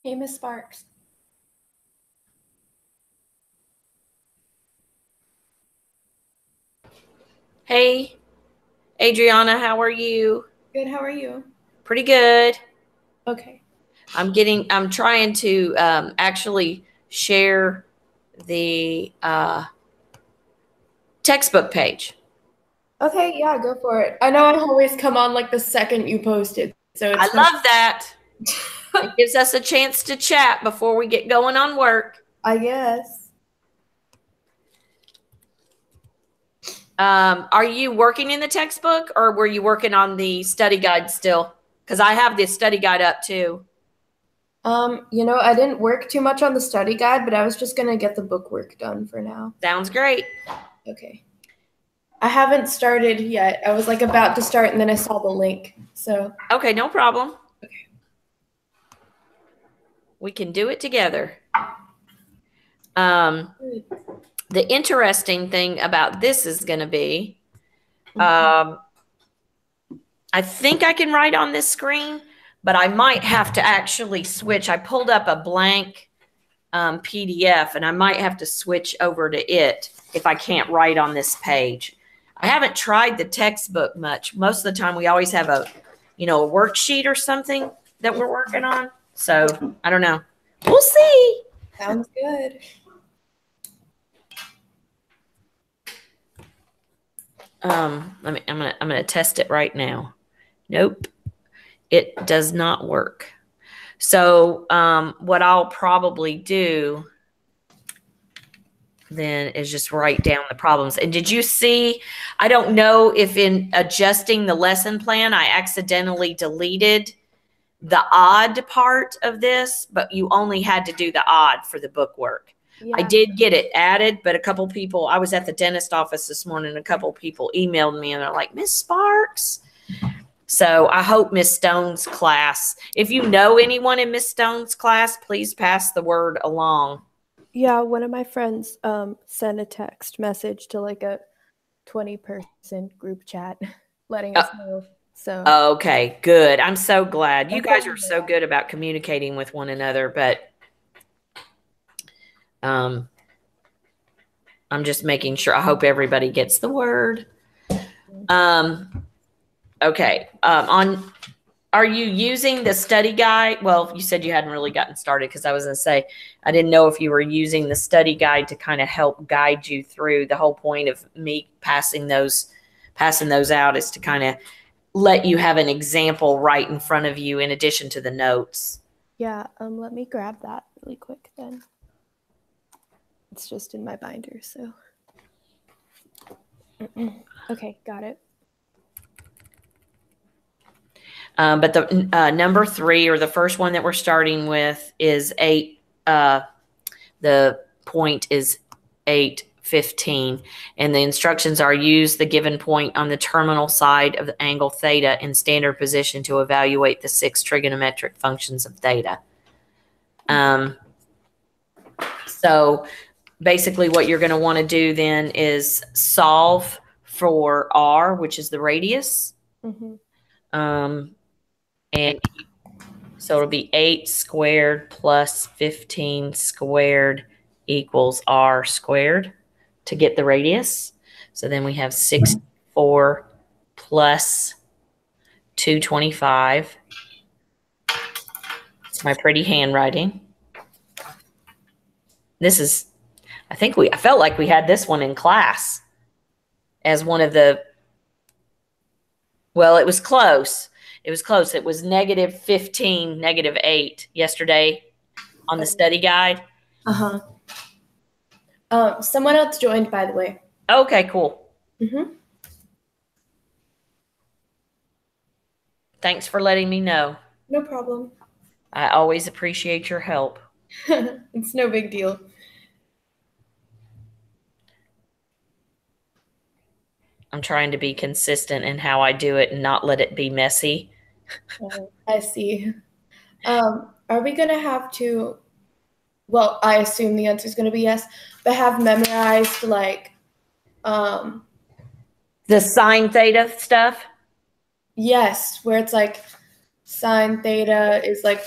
Hey, Miss Sparks. Hey, Adriana, how are you? Good, how are you? Pretty good. Okay. I'm trying to actually share the textbook page. Okay, yeah, go for it. I know I always come on like the second you post it, so I it's been love that. It gives us a chance to chat before we get going on work. I guess. Are you working in the textbook or were you working on the study guide still? Because I have the study guide up too. I didn't work too much on the study guide, but I was just gonna get the book work done for now. Sounds great. Okay. I haven't started yet. I was like about to start and then I saw the link. So, Okay, no problem. okay. We can do it together. Um, the interesting thing about this is going to be um, I think I can write on this screen, but I might have to actually switch. I pulled up a blank PDF and I might have to switch over to it if I can't write on this page. I haven't tried the textbook much. Most of the time we always have a worksheet or something that we're working on. So I don't know. We'll see. Sounds good. I'm gonna test it right now. Nope, it does not work. So what I'll probably do then is just write down the problems. And did you see, I don't know if in adjusting the lesson plan, I accidentally deleted the odd part of this, but you only had to do the odd for the book work. Yeah. I did get it added, but a couple people, I was at the dentist office this morning, a couple people emailed me and they're like, Miss Sparks. So I hope Miss Stone's class, if you know anyone in Miss Stone's class, please pass the word along. Yeah, one of my friends sent a text message to like a 20-person group chat letting us know. So Okay, good. I'm so glad. You okay. guys are so good about communicating with one another, but I'm just making sure. I hope everybody gets the word. Okay. Are you using the study guide? Well, you said you hadn't really gotten started because I was going to say I didn't know if you were using the study guide to kind of help guide you through. The whole point of me passing those out is to kind of let you have an example right in front of you in addition to the notes. Yeah, let me grab that really quick then. It's just in my binder, so. Okay, got it. But the number 3, or the first one that we're starting with, is 8. The point is 8:15, and the instructions are: use the given point on the terminal side of the angle theta in standard position to evaluate the 6 trigonometric functions of theta. So basically what you're going to want to do then is solve for r, which is the radius. And so it'll be 8 squared plus 15 squared equals r squared to get the radius. So then we have 64 plus 225. It's my pretty handwriting. This is, I felt like we had this one in class as one of the, well, it was close. It was close. It was -15, -8 yesterday on the study guide. Someone else joined, by the way. Okay, cool. Thanks for letting me know. No problem. I always appreciate your help. It's no big deal. I'm trying to be consistent in how I do it and not let it be messy. I see. Are we going to have to, well, I assume the answer is going to be yes, but have memorized like the sine theta stuff? Yes, where it's like sine theta is like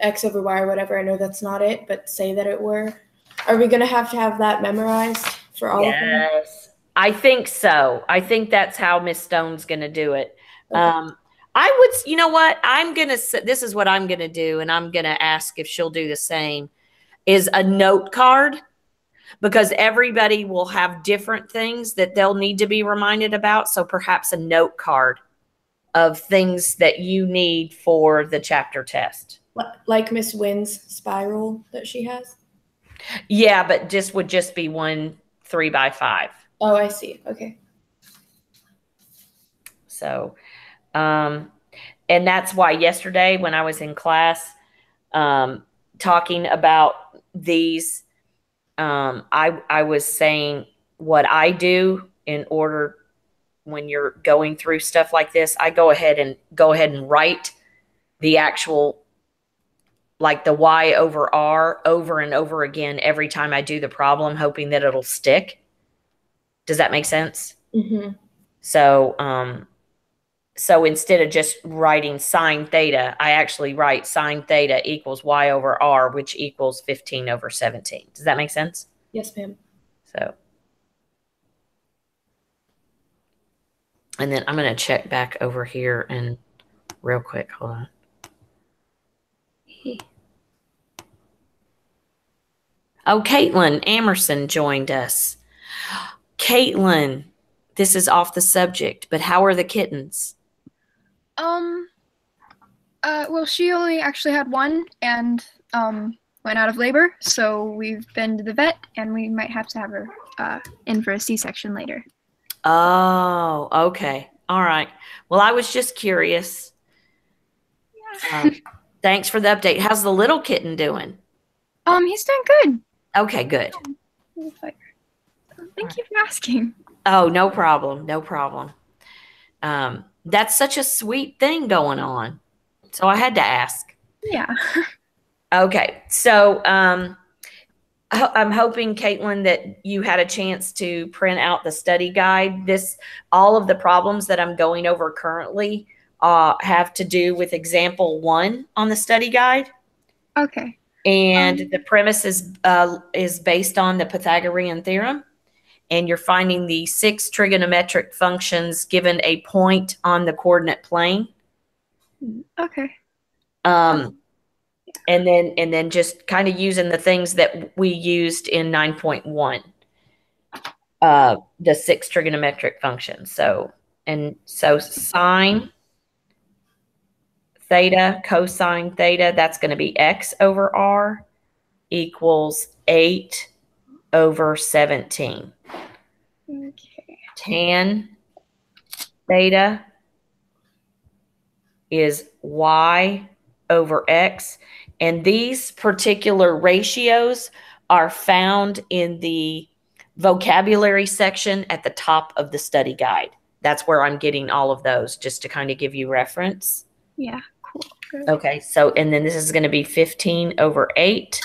x over y or whatever. I know that's not it, but say that it were. Are we going to have that memorized for all of them? Yes. I think so. I think that's how Miss Stone's going to do it. Okay. I would, you know what? I'm going to, this is what I'm going to do, and I'm going to ask if she'll do the same, is a note card, because everybody will have different things that they'll need to be reminded about. So perhaps a note card of things that you need for the chapter test. Like Miss Wynn's spiral that she has? Yeah, but just would just be one 3x5. Oh, I see. Okay. So, and that's why yesterday when I was in class, talking about these, I was saying what I do in order when you're going through stuff like this. I go ahead and write the actual, like the y over r, over and over again every time I do the problem, hoping that it'll stick. Does that make sense? Mm-hmm. So instead of just writing sine theta, I actually write sine theta equals y over r, which equals 15 over 17. Does that make sense? Yes, ma'am. So, and then I'm going to check back over here and real quick. Hold on. Oh, Caitlin Amerson joined us. Caitlin, this is off the subject, but how are the kittens? Well, she only actually had one and went out of labor, so we've been to the vet and we might have to have her in for a C-section later. Oh, okay. All right. Well, I was just curious. Yeah. Thanks for the update. How's the little kitten doing? He's doing good. Okay, good. Thank you for asking. Oh, no problem. No problem. That's such a sweet thing going on. So I had to ask. Yeah. Okay. So I'm hoping, Caitlin, that you had a chance to print out the study guide. All of the problems that I'm going over currently have to do with example 1 on the study guide. Okay. And the premise is based on the Pythagorean theorem. And you're finding the 6 trigonometric functions given a point on the coordinate plane. Okay. And then just kind of using the things that we used in 9.1, the 6 trigonometric functions. So sine theta, cosine theta, that's going to be x over r equals 8 over 17. Okay. Tan theta is y over x. And these particular ratios are found in the vocabulary section at the top of the study guide. That's where I'm getting all of those, just to kind of give you reference. Yeah, cool. Good. Okay, so, and then this is going to be 15 over 8.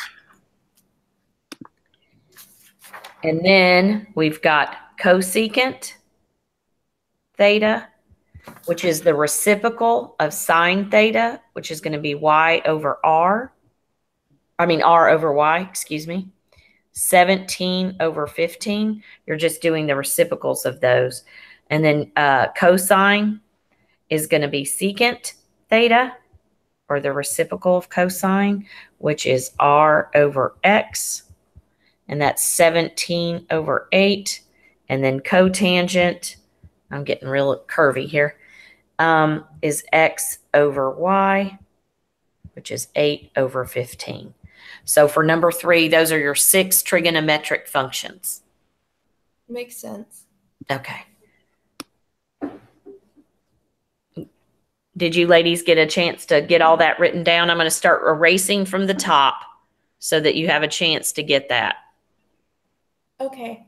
And then we've got cosecant theta, which is the reciprocal of sine theta, which is going to be y over r. R over y, excuse me. 17 over 15. You're just doing the reciprocals of those. And then cosine is going to be secant theta, or the reciprocal of cosine, which is r over x. And that's 17 over 8. And then cotangent, I'm getting real curvy here, is x over y, which is 8 over 15. So for number 3, those are your 6 trigonometric functions. Makes sense. Okay. Did you ladies get a chance to get all that written down? I'm going to start erasing from the top so that you have a chance to get that. Okay.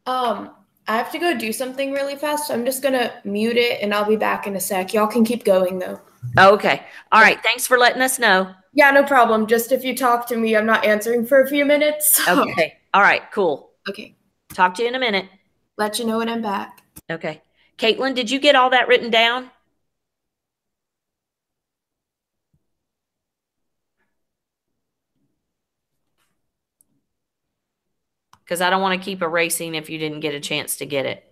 I have to go do something really fast, so I'm just going to mute it and I'll be back in a sec. Y'all can keep going though. Okay. All right. Thanks for letting us know. Yeah, no problem. Just if you talk to me, I'm not answering for a few minutes. So. Okay. All right. Cool. Okay. Talk to you in a minute. Let you know when I'm back. Okay. Caitlin, did you get all that written down? because I don't want to keep erasing if you didn't get a chance to get it.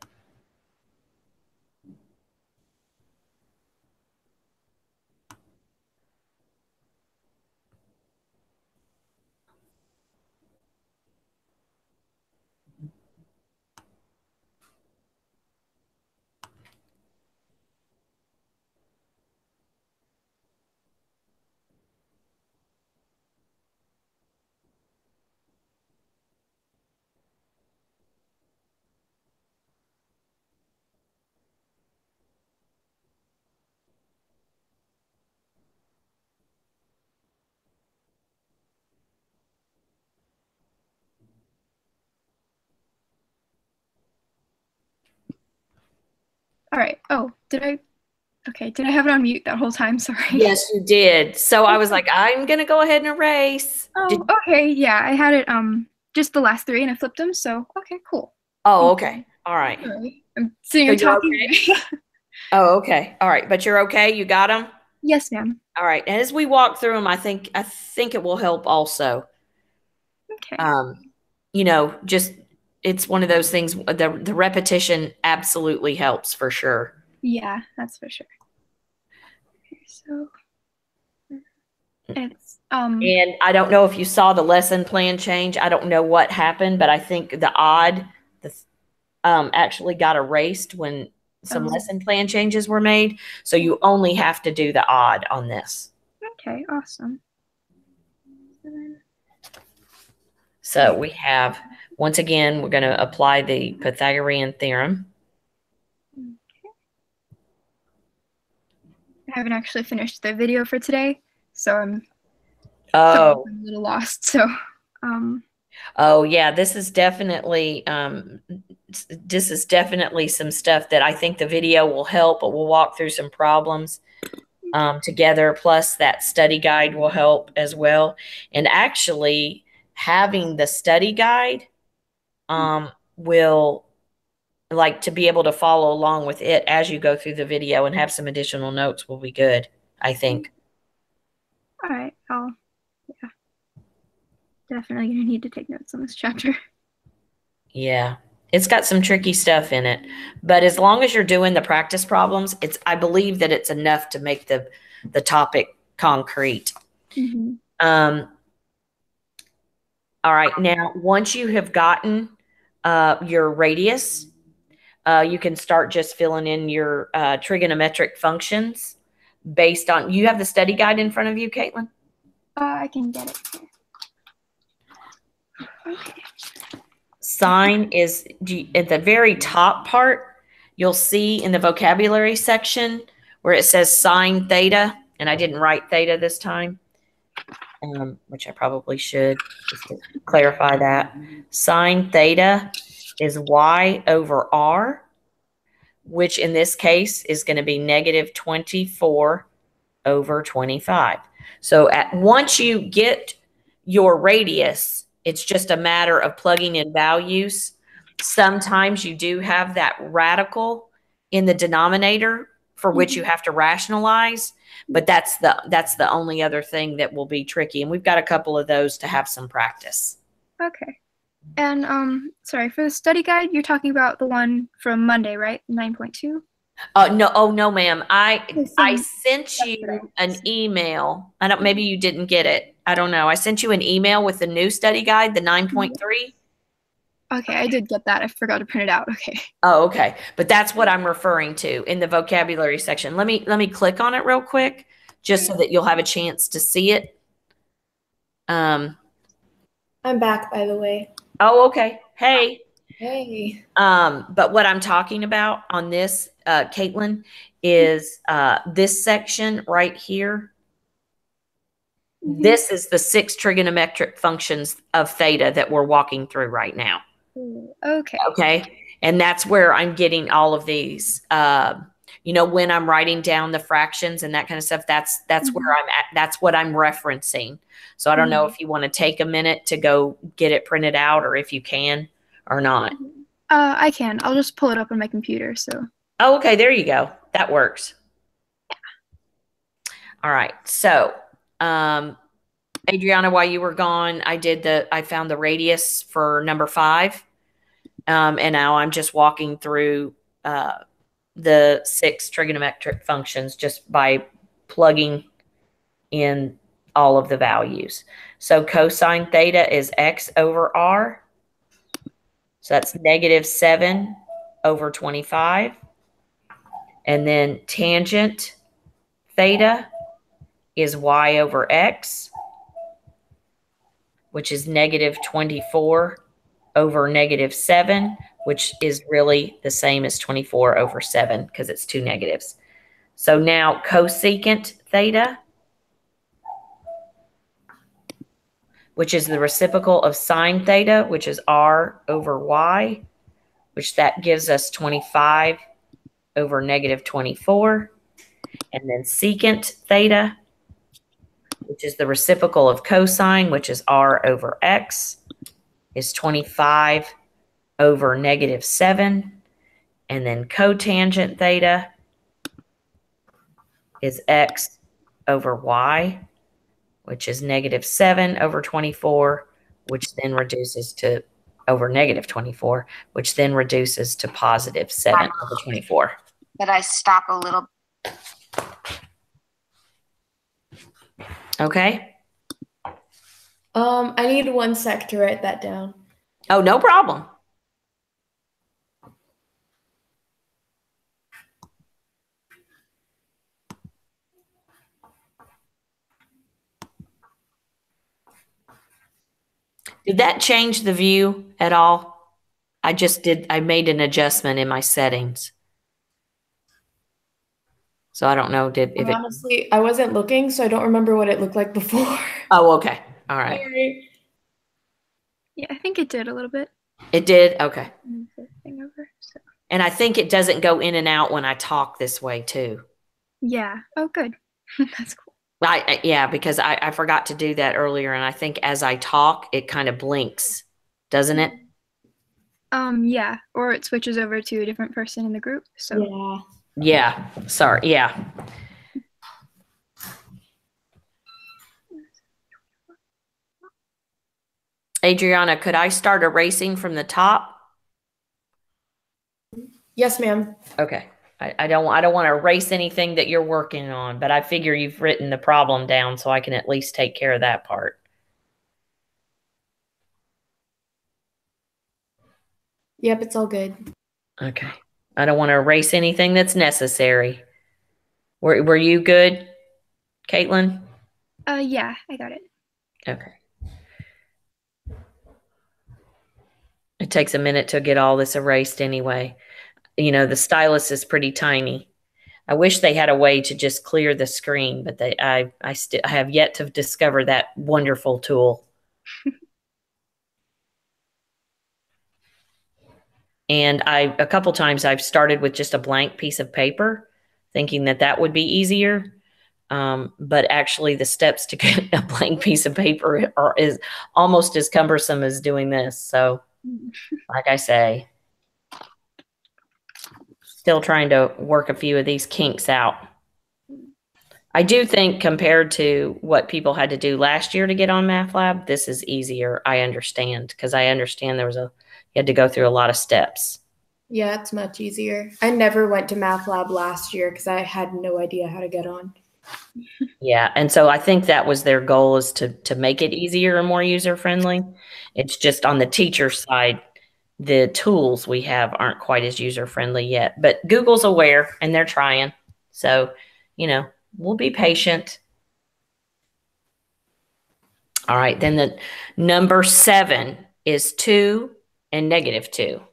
All right. Oh, did I? Okay, did I have it on mute that whole time? Sorry. Yes, you did. So I was like, I'm going to go ahead and erase. Oh, okay. Yeah, I had it just the last 3 and I flipped them. So okay, cool. Oh, okay. All right. Sorry. I'm sitting So and you're talking. okay? Oh, okay. All right. But you're okay? You got them? Yes, ma'am. All right. And as we walk through them, I think it will help also. Okay. You know, just it's one of those things, the repetition absolutely helps for sure. Yeah, that's for sure. Okay, so it's And I don't know if you saw the lesson plan change. I don't know what happened, but I think the odd actually got erased when some lesson plan changes were made. So you only have to do the odd on this. Okay, awesome. So we have, once again, we're going to apply the Pythagorean theorem. I haven't actually finished the video for today, so I'm a little lost. So, oh yeah, this is definitely some stuff that I think the video will help, but we'll walk through some problems together. Plus that study guide will help as well. And actually having the study guide will, like, to be able to follow along with it as you go through the video and have some additional notes will be good, I think. All right. Yeah. Definitely gonna need to take notes on this chapter. Yeah. It's got some tricky stuff in it, but as long as you're doing the practice problems, I believe that it's enough to make the topic concrete. Mm-hmm. All right. Now, once you have gotten your radius, you can start just filling in your trigonometric functions based on, you have the study guide in front of you, Caitlin? I can get it here. Okay. Sine is at the very top part. You'll see in the vocabulary section where it says sine theta, and I didn't write theta this time, which I probably should, just to clarify that. Sine theta is y over r, which in this case is going to be negative 24 over 25. So once you get your radius, it's just a matter of plugging in values. Sometimes you do have that radical in the denominator for which you have to rationalize, but that's the only other thing that will be tricky. And we've got a couple of those to have some practice. Okay. And sorry, for the study guide, you're talking about the one from Monday, right? 9.2? No, oh no, ma'am. I sent you an email. Maybe you didn't get it. I don't know. I sent you an email with the new study guide, the 9.3. Okay, I did get that. I forgot to print it out. Okay. Oh, okay. But that's what I'm referring to in the vocabulary section. Let me click on it real quick, just so that you'll have a chance to see it. I'm back, by the way. Oh, okay. Hey. Hey. But what I'm talking about on this, Caitlin, is this section right here. Mm-hmm. This is the 6 trigonometric functions of theta that we're walking through right now. Okay. Okay. And that's where I'm getting all of these, when I'm writing down the fractions and that kind of stuff, that's where I'm at. That's what I'm referencing. So I don't know if you want to take a minute to go get it printed out, or if you can or not. I can. I'll just pull it up on my computer. So. Oh, okay. There you go. That works. Yeah. All right. So, Adriana, while you were gone, I found the radius for number 5. And now I'm just walking through the 6 trigonometric functions just by plugging in all of the values. So cosine theta is x over r. So that's -7 over 25. And then tangent theta is y over x, which is -24 over -7, which is really the same as 24 over 7 because it's 2 negatives. So now cosecant theta, which is the reciprocal of sine theta, which is r over y, which that gives us 25 over -24. And then secant theta, which is the reciprocal of cosine, which is r over x, is 25 over -7. And then cotangent theta is x over y, which is -7 over 24, which then reduces to over -24, which then reduces to +7 over 24. Did I stop a little? Okay. I need 1 sec to write that down. Oh, no problem. Did that change the view at all? I made an adjustment in my settings. So I don't know, Honestly, I wasn't looking, so I don't remember what it looked like before. Oh, okay. All right. Sorry. Yeah, I think it did a little bit. It did? Okay. Move the thing over, so. And I think it doesn't go in and out when I talk this way too. Yeah. Oh, good. That's cool. Yeah, because I forgot to do that earlier, and I think as I talk, it kind of blinks, doesn't it? Yeah, or it switches over to a different person in the group. So Yeah. Yeah. Sorry. Yeah. Adriana, could I start erasing from the top? Yes, ma'am. Okay. I don't want to erase anything that you're working on, but I figure you've written the problem down so I can at least take care of that part. Yep, it's all good. Okay. I don't want to erase anything that's necessary. Were you good, Caitlin? yeah, I got it. Okay. It takes a minute to get all this erased anyway. You know, the stylus is pretty tiny. I wish they had a way to just clear the screen, but I have yet to discover that wonderful tool. And a couple times I've started with just a blank piece of paper, thinking that would be easier. But actually, the steps to get a blank piece of paper is almost as cumbersome as doing this. So, like I say, still trying to work a few of these kinks out. I do think compared to what people had to do last year to get on MathLab, this is easier. I understand because I understand you had to go through a lot of steps. Yeah, it's much easier. I never went to MathLab last year because I had no idea how to get on. Yeah, and so I think that was their goal, is to make it easier and more user-friendly. It's just on the teacher side, the tools we have aren't quite as user-friendly yet. But Google's aware and they're trying. So, we'll be patient. All right, then the number 7 is 2 and -2.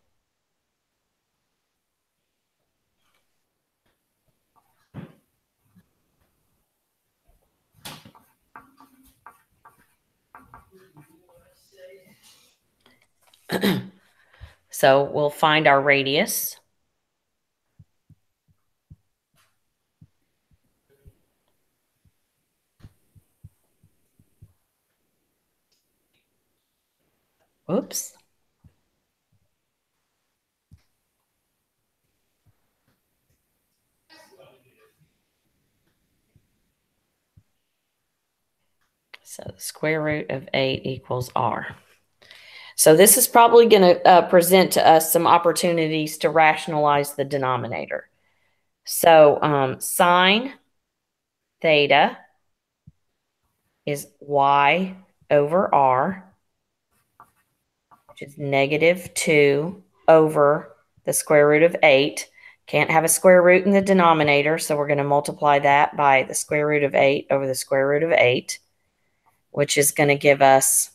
So we'll find our radius. Oops. So the square root of 8 equals r. So this is probably going to present to us some opportunities to rationalize the denominator. So sine theta is y over r, which is -2 over the square root of 8. Can't have a square root in the denominator, so we're going to multiply that by the square root of 8 over the square root of 8, which is going to give us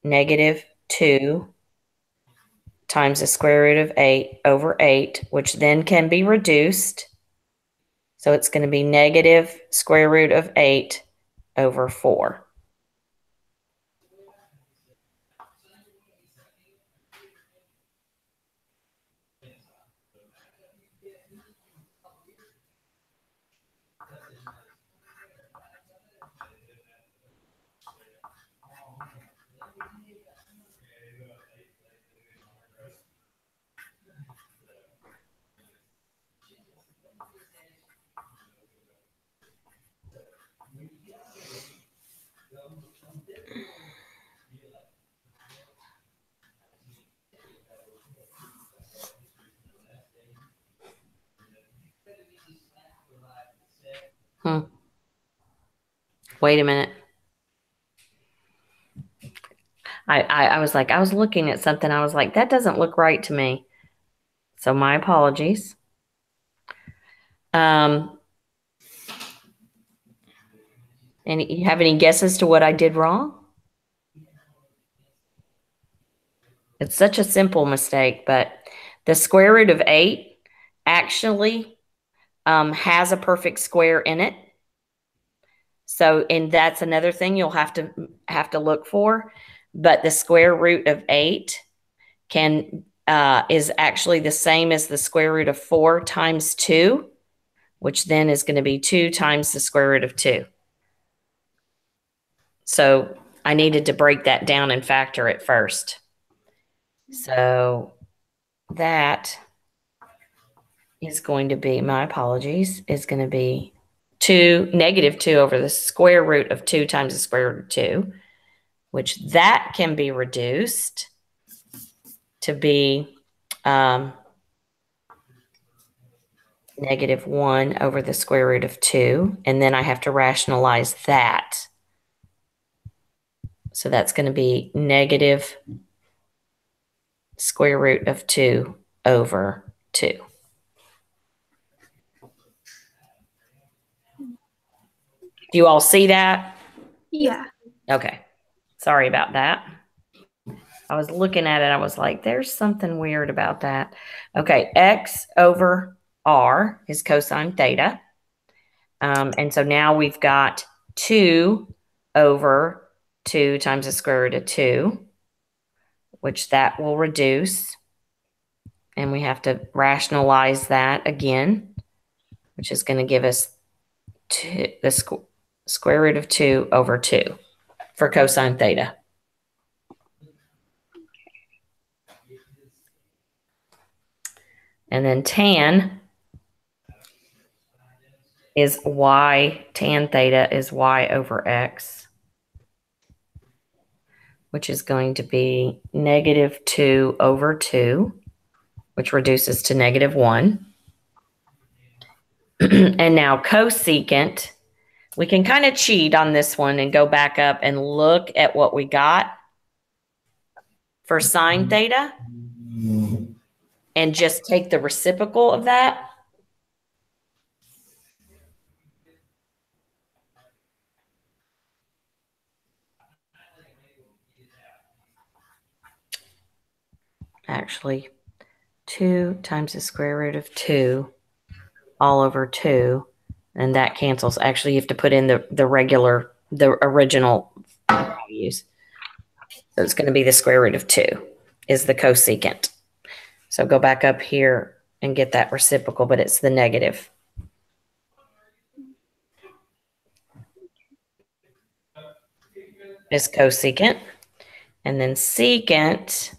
-2 times the square root of 8 over 8, which then can be reduced. So it's going to be negative square root of 8 over 4. Wait a minute. I was like, I was looking at something. I was like, that doesn't look right to me. So my apologies. And you have any guesses to what I did wrong? It's such a simple mistake, but the square root of 8 actually has a perfect square in it. So, and that's another thing you'll have to look for. But the square root of 8 is actually the same as the square root of 4 times 2, which then is going to be 2 times the square root of 2. So I needed to break that down and factor it first. So that is going to be, my apologies, is going to be -2 over the square root of 2 times the square root of 2, which that can be reduced to be -1 over the square root of 2. And then I have to rationalize that. So that's going to be negative square root of 2 over 2. Do you all see that? Yeah. Okay. Sorry about that. I was looking at it. I was like, there's something weird about that. Okay. X over R is cosine theta. And so now we've got 2 over 2 times the square root of 2, which that will reduce. And we have to rationalize that again, which is going to give us the square root of 2 over 2 for cosine theta. And then tan is y, tan theta is y over x, which is going to be -2 over 2, which reduces to -1. And now cosecant, we can kind of cheat on this one and go back up and look at what we got for sine theta and just take the reciprocal of that. Actually, 2 times the square root of 2 all over 2, and that cancels. Actually, you have to put in the original values. So it's going to be the square root of 2 is the cosecant. So go back up here and get that reciprocal, but it's the negative. Is cosecant. And then secant,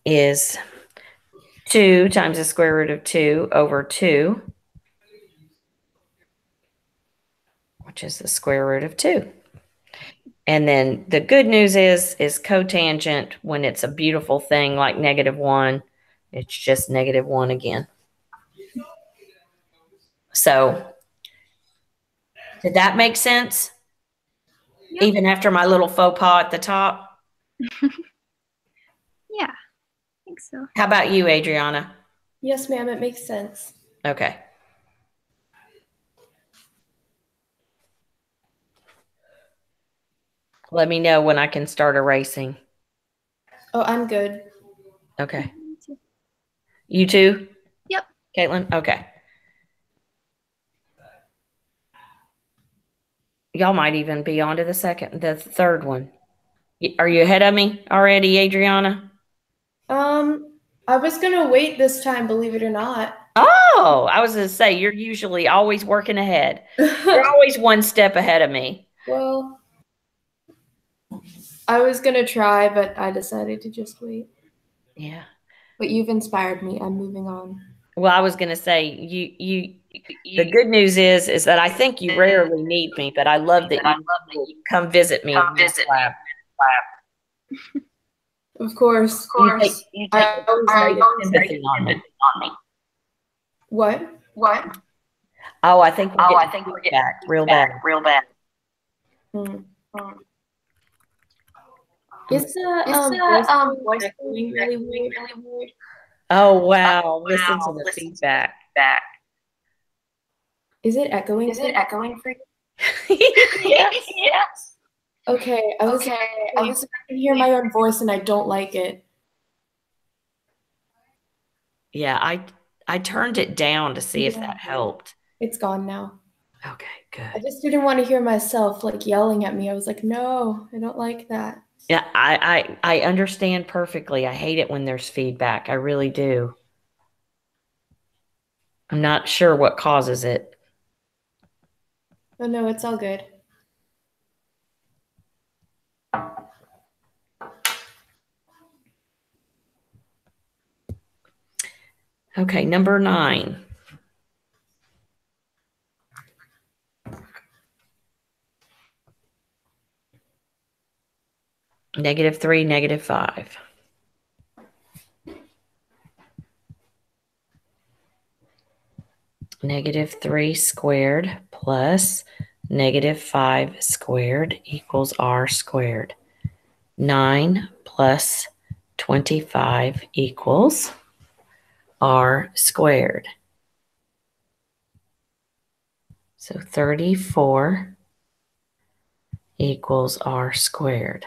is 2 times the square root of 2 over 2. which is the square root of 2. And then the good news is cotangent, when it's a beautiful thing like -1, it's just -1 again. So did that make sense? Yep. Even after my little faux pas at the top? Yeah, I think so. How about you, Adriana? Yes, ma'am, it makes sense. Okay. Let me know when I can start erasing. Oh, I'm good. Okay. You too? Yep. Caitlin? Okay. Y'all might even be on to the third one. Are you ahead of me already, Adriana? I was gonna wait this time, believe it or not. Oh, I was going to say, you're usually always working ahead. You're always one step ahead of me. Well, I was gonna try, but I decided to just wait. Yeah. But you've inspired me. I'm moving on. Well, I was going to say, the good news is that I think you rarely need me, but I love that you come visit me in the lab. Of course. You take I always great like sympathy on me. What? Oh, I think we're getting feedback real bad. Hmm. Is the voice echoing really weird? Oh, wow. Listen to the feedback. Is it echoing? for you? Yes. Okay, I can hear my own voice and I don't like it. Yeah, I turned it down to see if that helped. It's gone now. Okay, I good. just didn't want to hear myself like yelling at me. I was like, no, I don't like that. Yeah, I understand perfectly. I hate it when there's feedback. I really do. I'm not sure what causes it. Oh no, it's all good. Okay, number 9. -3, -5. -3 squared plus -5 squared equals r squared. 9 plus 25 equals r squared. So 34 equals r squared.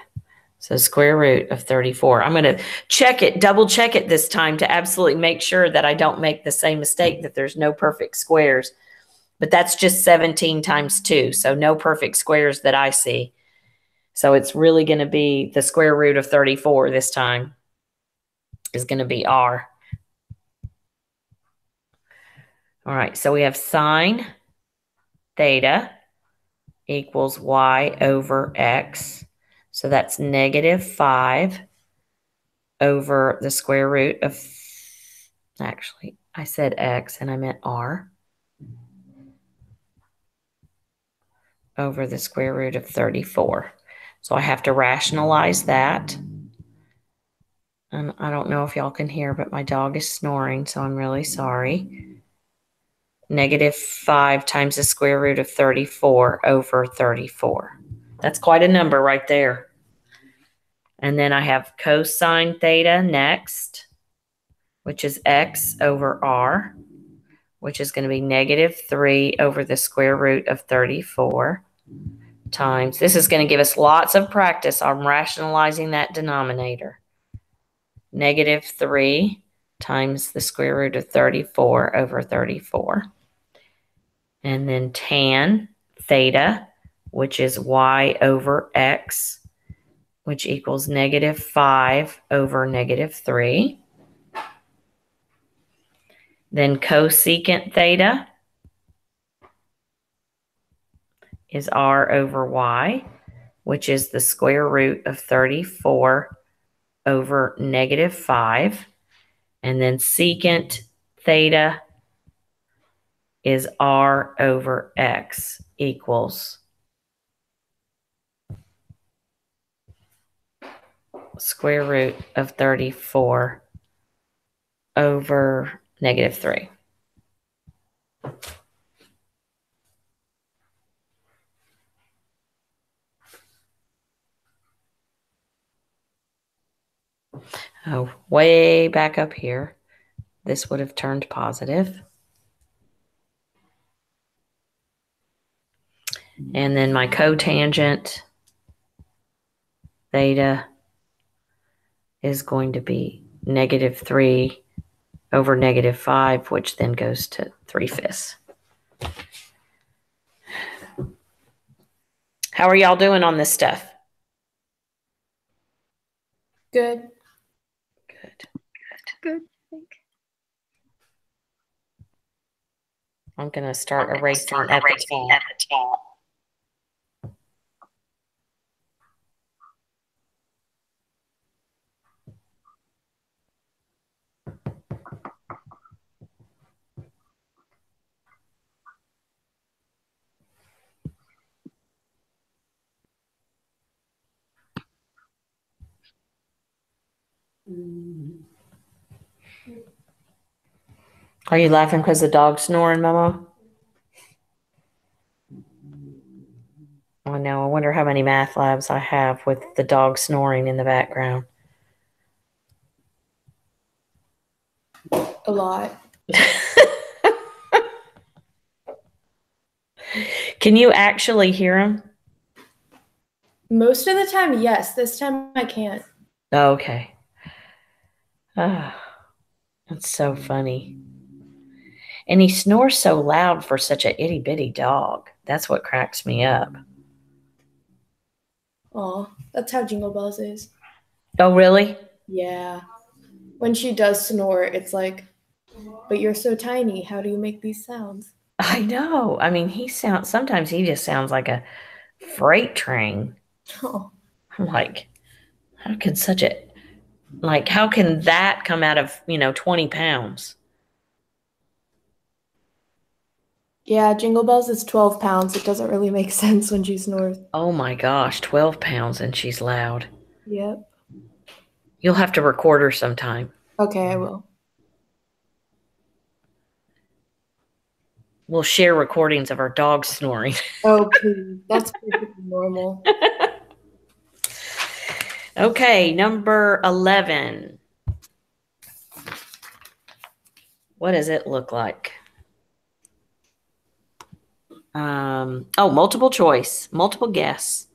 So square root of 34. I'm going to check it, double check it this time to absolutely make sure that I don't make the same mistake, that there's no perfect squares. But that's just 17 times 2. So no perfect squares that I see. So it's really going to be the square root of 34 this time is going to be r. All right, so we have sine theta equals y over x. So that's -5 over the square root of, actually, I said x and I meant r, over the square root of 34. So I have to rationalize that. And I don't know if y'all can hear, but my dog is snoring, so I'm really sorry. -5 times the square root of 34 over 34. That's quite a number right there. And then I have cosine theta next, which is x over r, which is going to be -3 over the square root of 34 times. This is going to give us lots of practice on rationalizing that denominator. -3 times the square root of 34 over 34. And then tan theta, which is y over x, which equals -5 over -3. Then cosecant theta is r over y, which is the square root of 34 over -5. And then secant theta is r over x equals square root of 34 over -3. Oh, way back up here, this would have turned positive. And then my cotangent theta is going to be -3 over -5, which then goes to 3/5. How are y'all doing on this stuff? Good. Good. Good, I think. I'm going to start erasing at the top. Are you laughing because the dog's snoring, Momo? Oh no, I wonder how many math labs I have with the dog snoring in the background. A lot. Can you actually hear him? Most of the time, yes. This time I can't. Oh, okay. Ah, that's so funny. And he snores so loud for such a itty bitty dog. That's what cracks me up. Aw, that's how Jingle Bells is. Oh, really? Yeah. When she does snore, it's like, but you're so tiny. How do you make these sounds? I know. I mean, sometimes he just sounds like a freight train. Oh. I'm like, how can that come out of, 20 pounds? Yeah, Jingle Bells is 12 pounds. It doesn't really make sense when she snores. Oh my gosh, 12 pounds and she's loud. Yep. You'll have to record her sometime. Okay, I will. We'll share recordings of our dog snoring. Oh, please. That's perfectly normal. Okay, number 11. What does it look like? Multiple choice, multiple guess.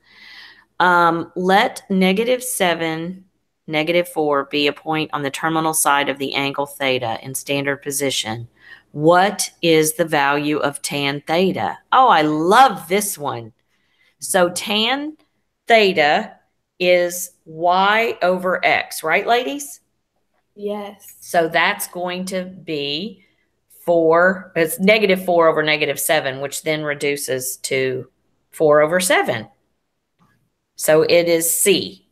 Let -7, -4 be a point on the terminal side of the angle theta in standard position. What is the value of tan theta? Oh, I love this one. So tan theta is y over x, right, ladies? Yes. So that's going to be it's -4 over -7, which then reduces to 4 over 7. So it is C.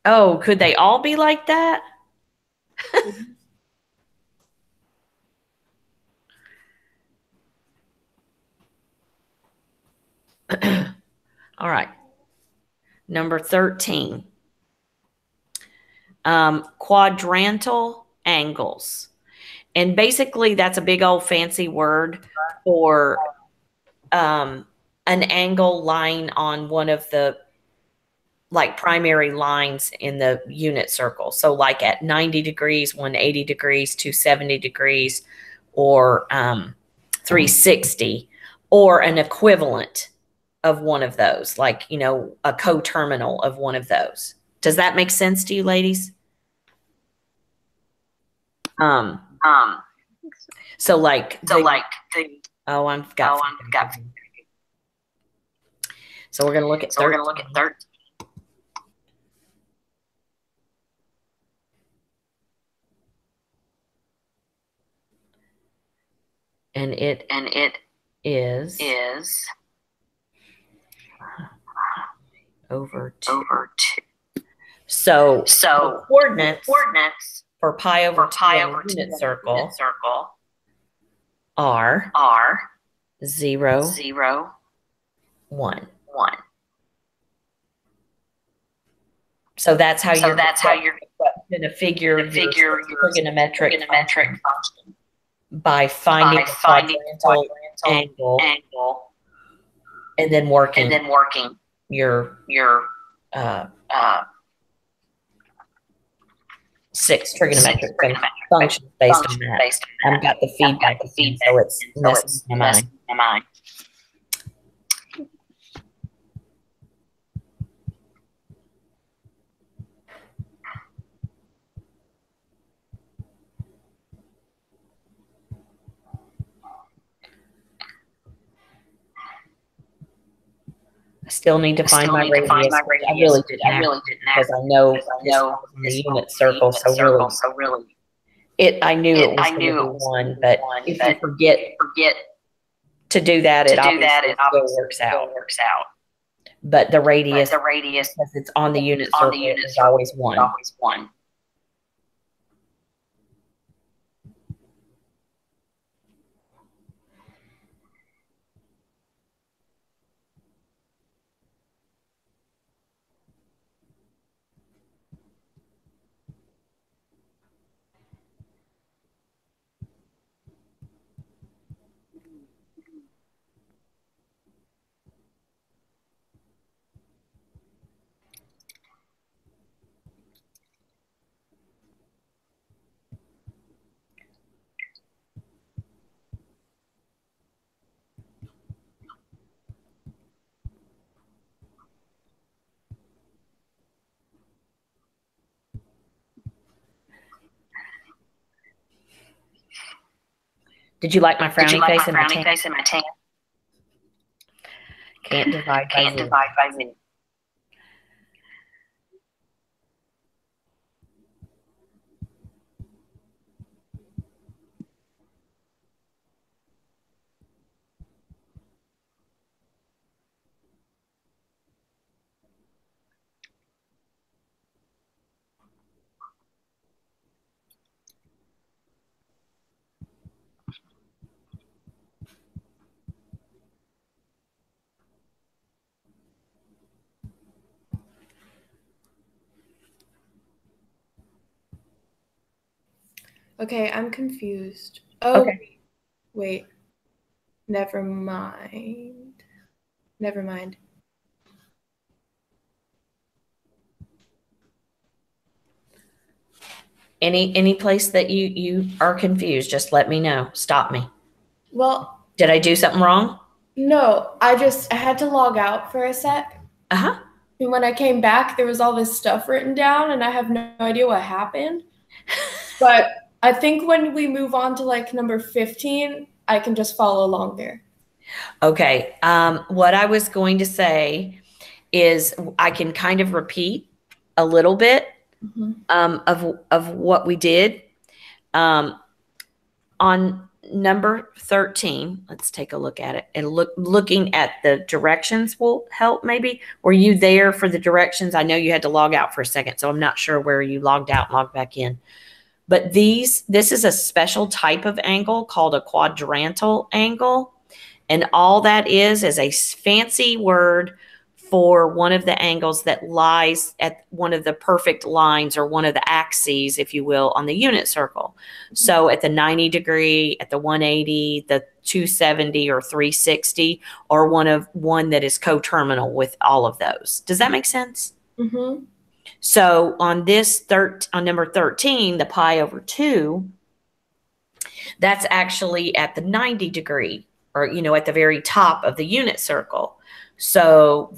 Oh, could they all be like that? All right. Number 13. Quadrantal angles. And basically that's a big old fancy word for an angle lying on one of the primary lines in the unit circle. So like at 90 degrees, 180 degrees, 270 degrees, or 360, or an equivalent of one of those, like, a coterminal of one of those. Does that make sense to you, ladies? So like I've got so we're going to look at 13. And it is over 2. So the coordinates for pi over 2 in the unit circle are are 0, 0, 1. 1. So that's how So you're that's how you're going to figure going to figure your trigonometric trigonometric function by finding by the finding quadrantal quadrantal angle and then working your your uh, uh, 6 trigonometric functions based on that. I've got the feedback, so it's messing with my mind. I still need to find my radius. I really didn't because I know this was in the unit circle, so really, I knew it was going to be 1, but if you forget to do that, it obviously still works out. But the radius, because it's on the unit circle, is always 1. Did you like my frowny face and my tan? Can't divide by 0. Okay, I'm confused. Oh, Okay. wait. Never mind. Never mind. Any place that you are confused, just let me know. Stop me. Well, Did I do something wrong? no, I had to log out for a sec. Uh-huh. And when I came back, there was all this stuff written down, and I have no idea what happened. But I think when we move on to like number 15, I can just follow along there. Okay. What I was going to say is I can kind of repeat a little bit of what we did. On number 13, let's take a look at it. And looking at the directions will help maybe. Were you there for the directions? I know you had to log out for a second, so I'm not sure where you logged out and logged back in. But this is a special type of angle called a quadrantal angle. And all that is a fancy word for one of the angles that lies at one of the perfect lines or one of the axes, if you will, on the unit circle. So at the 90 degree, at the 180, the 270 or 360, or one that is coterminal with all of those. Does that make sense? Mm-hmm. So on on number 13, the pi over 2, that's actually at the 90 degree, or at the very top of the unit circle. So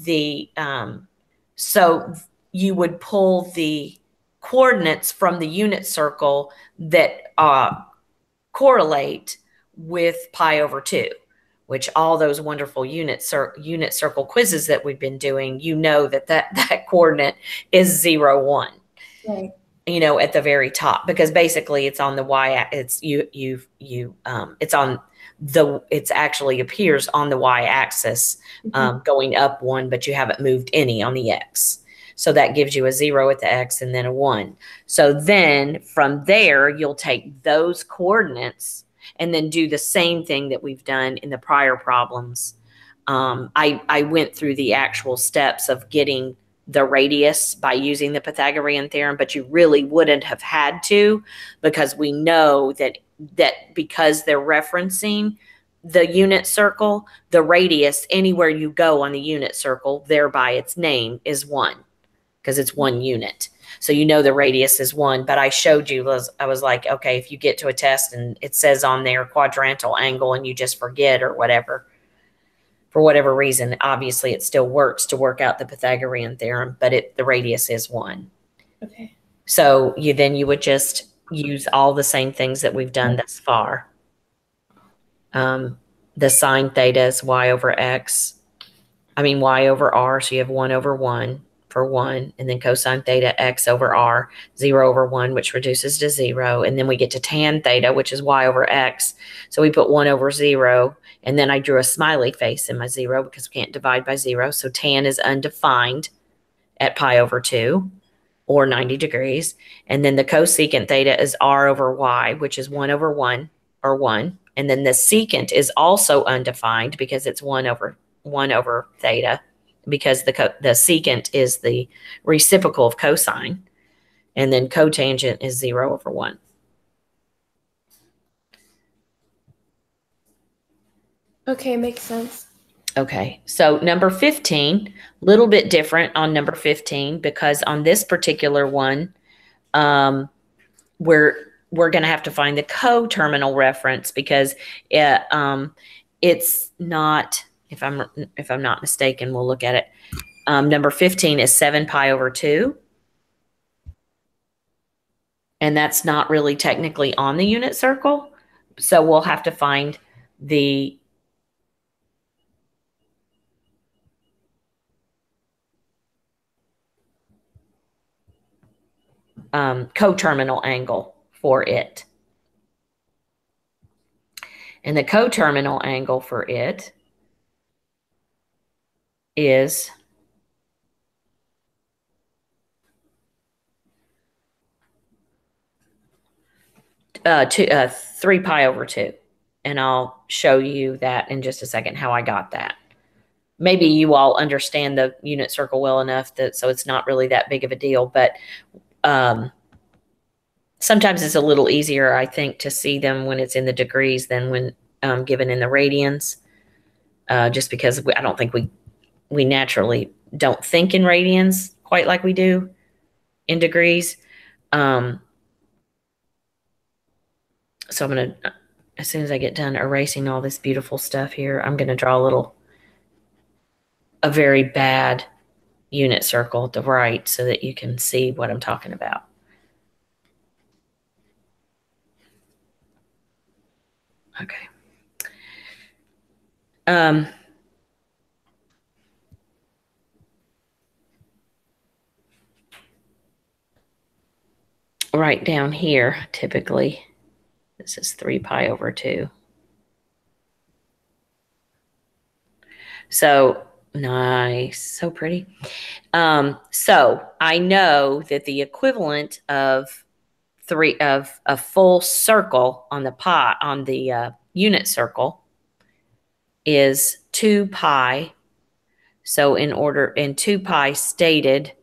so you would pull the coordinates from the unit circle that correlate with pi over 2, which all those wonderful unit circle quizzes that we've been doing, that coordinate is 0, 1. Right. At the very top, because basically it's on the y. It's actually appears on the y-axis, going up 1, but you haven't moved any on the x. So that gives you a 0 at the x and then a 1. So then from there, you'll take those coordinates and then do the same thing that we've done in the prior problems. I went through the actual steps of getting the radius by using the Pythagorean theorem, but you really wouldn't have had to, because we know that because they're referencing the unit circle, the radius anywhere you go on the unit circle, thereby its name is 1, because it's 1 unit. So you know the radius is 1, but I showed you, I was like, okay, if you get to a test and it says on there quadrantal angle and you just forget or whatever, for whatever reason, obviously it still works to work out the Pythagorean theorem, but the radius is 1. Okay. So you would just use all the same things that we've done thus far. The sine theta is y over r. So you have 1 over 1 for 1, and then cosine theta x over r, 0 over 1, which reduces to 0. And then we get to tan theta, which is y over x. So we put 1 over 0, and then I drew a smiley face in my 0 because we can't divide by 0. So tan is undefined at pi over 2, or 90 degrees. And then the cosecant theta is r over y, which is 1 over 1, or 1. And then the secant is also undefined because it's 1 over theta, because the secant is the reciprocal of cosine. And then cotangent is 0 over 1. Okay, makes sense. Okay, so number 15, little bit different on number 15, because on this particular one, we're going to have to find the coterminal reference, because it's not, if I'm not mistaken, we'll look at it. Number 15 is 7 pi over 2. And that's not really technically on the unit circle. So we'll have to find the coterminal angle for it. And the coterminal angle for it is 3 pi over 2. And I'll show you that in just a second, how I got that. Maybe you all understand the unit circle well enough so it's not really that big of a deal, but sometimes it's a little easier, I think, to see them when it's in the degrees than when given in the radians, just because I don't think we naturally don't think in radians quite like we do in degrees. So I'm going to, as soon as I get done erasing all this beautiful stuff here, I'm going to draw a very bad unit circle at the right so that you can see what I'm talking about. Okay. Right down here, typically, this is 3 pi over 2. So nice, so pretty. So I know that the equivalent of a full circle on the unit circle is 2 pi. So in 2 pi stated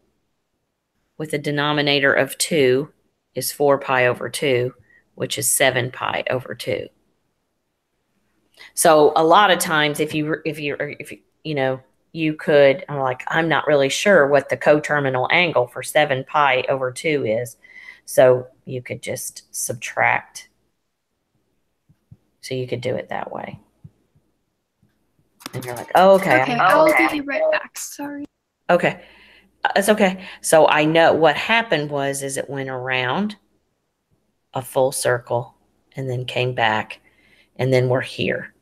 with a denominator of 2 is 4 pi over 2, which is 7 pi over 2. So a lot of times if you could, I'm not really sure what the coterminal angle for 7 pi over 2 is. So you could just subtract. So you could do it that way. And you're like, oh, okay. Okay, I'll be right back. Sorry. Okay. That's okay. So I know what happened is it went around a full circle and then came back, and then we're here.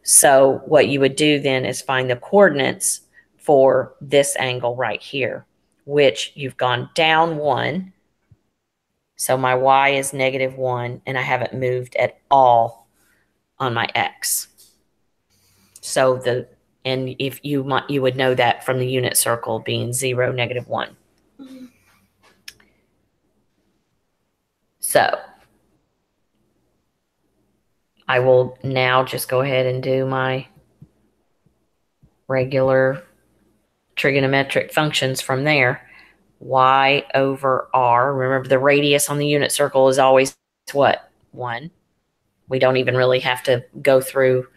So what you would do then is find the coordinates for this angle right here, which you've gone down 1. So my y is -1, and I haven't moved at all on my x. So if you would know that from the unit circle being 0, -1. Mm-hmm. So I will now just go ahead and do my regular trigonometric functions from there. Y over R. Remember, the radius on the unit circle is always what? 1. We don't even really have to go through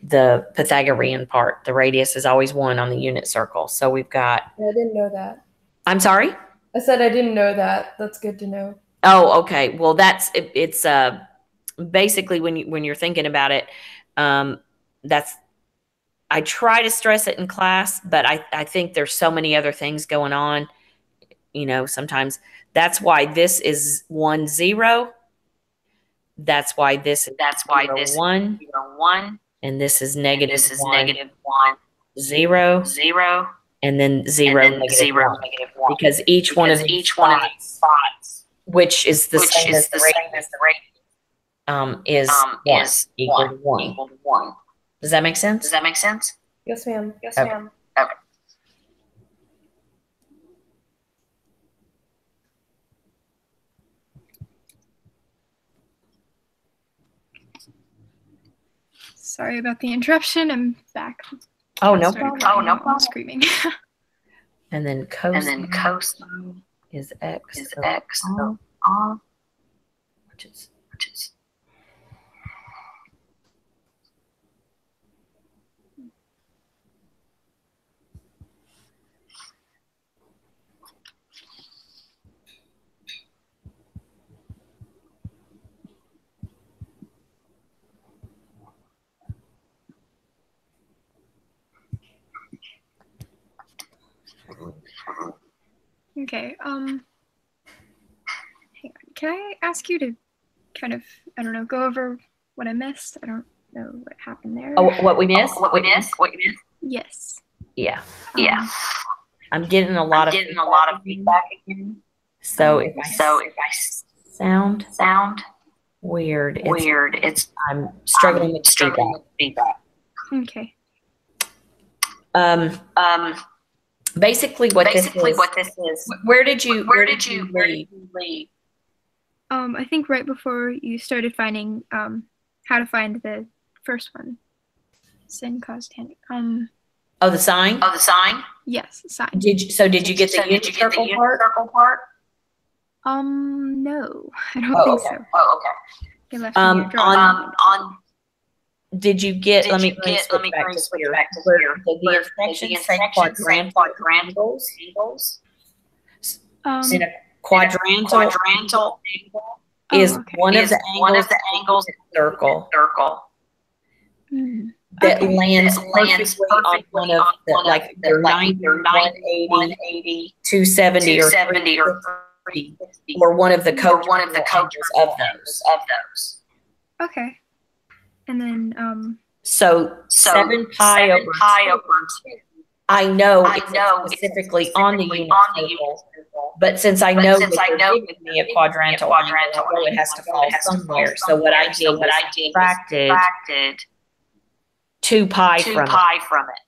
the Pythagorean part. The radius is always 1 on the unit circle. So we've got... I didn't know that. I'm sorry? I said I didn't know that. That's good to know. Oh, okay. Well, it's basically when you're thinking about it, that's... I try to stress it in class, but I think there's so many other things going on. You know, sometimes that's why this is 1, 0. That's why this is 1. And this is negative 1, 0, 0, and then 0, negative 1. Because each one of these spots, which is the same as the radius, is 1, equal to 1. Does that make sense? Yes, ma'am. Okay. Okay. Sorry about the interruption. I'm back. Oh, no Started problem. crying and screaming. And then cosine is x of r, which is Okay. Hang on. Can I ask you to kind of, I don't know, go over what I missed? I don't know what happened there. oh, what we missed? Yes. Yeah. Yeah. I'm getting a lot of feedback again. So if I sound weird, I'm struggling with feedback. Okay. Basically what this is. Where did you leave? I think right before you started finding how to find the first one. Sin, cos, tan. Oh, the sign? Yes, sine. Did you get the unit circle part? No, I don't think so. Oh, okay. They left me drawing. Did you get, let me switch back to here. Did the instructions say quadrantals? In a quadrantal is one of the angles of the circle that lands perfectly on one of the, like your 90, 180, 270, or 360, or one of the co-angles of those. Okay. And then So 7 pi over 2. I know it's specifically on the unit circle, but since I know that they're giving me a quadrantal angle, I know it has to fall somewhere. So what I did was subtracted 2 pi from it,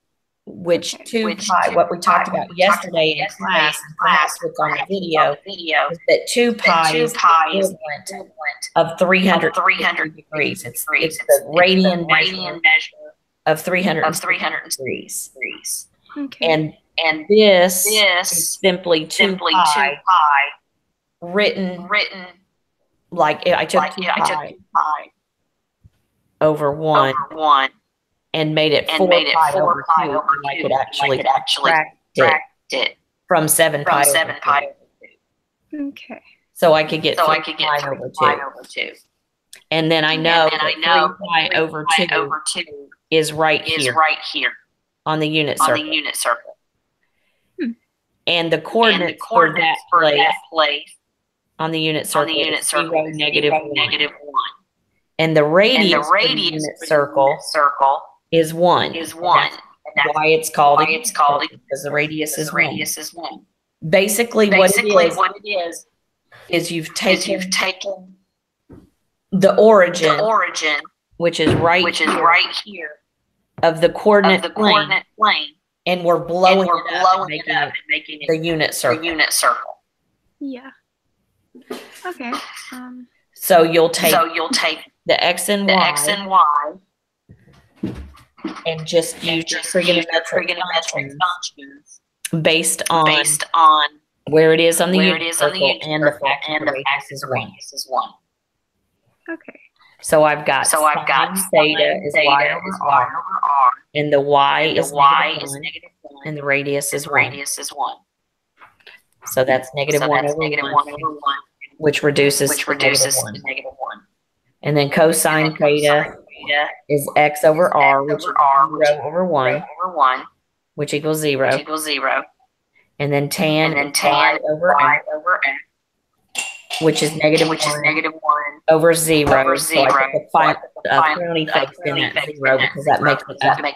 which 2 pi, what we talked about yesterday in class with on the video, is that 2 pi is the equivalent of 300 degrees. It's the radian measure of 300 degrees. okay. And this is simply 2 pi written like I took 2 pi over 1 and made it 4 pi over 2, and I could actually subtract it from 7 pi over 2. Okay. So I could get 3 pi over 2. And then I know that 3 pi over 2 is right here on the unit circle. And the coordinates for that place on the unit circle is 0, negative 1. And the radius for the unit circle is 1. That's why it's called because the radius is 1. Basically, what it is you've taken the origin, which is right here, of the coordinate plane, and we're blowing it up and making it the unit circle. Yeah. Okay. So you'll take the X and Y, and just use your trigonometric functions based on where it is on the unit circle and the fact that the radius is 1. Okay. So I've got sine theta is y over r, and the y is negative 1, and the radius is 1. So that's negative 1 over 1, which reduces to negative 1. And then cosine theta is x over r, which is 0 over 1, which equals 0. And then tan is y over x, which is negative 1 over 0. So I put a frowny face in that 0 because that makes it undefined.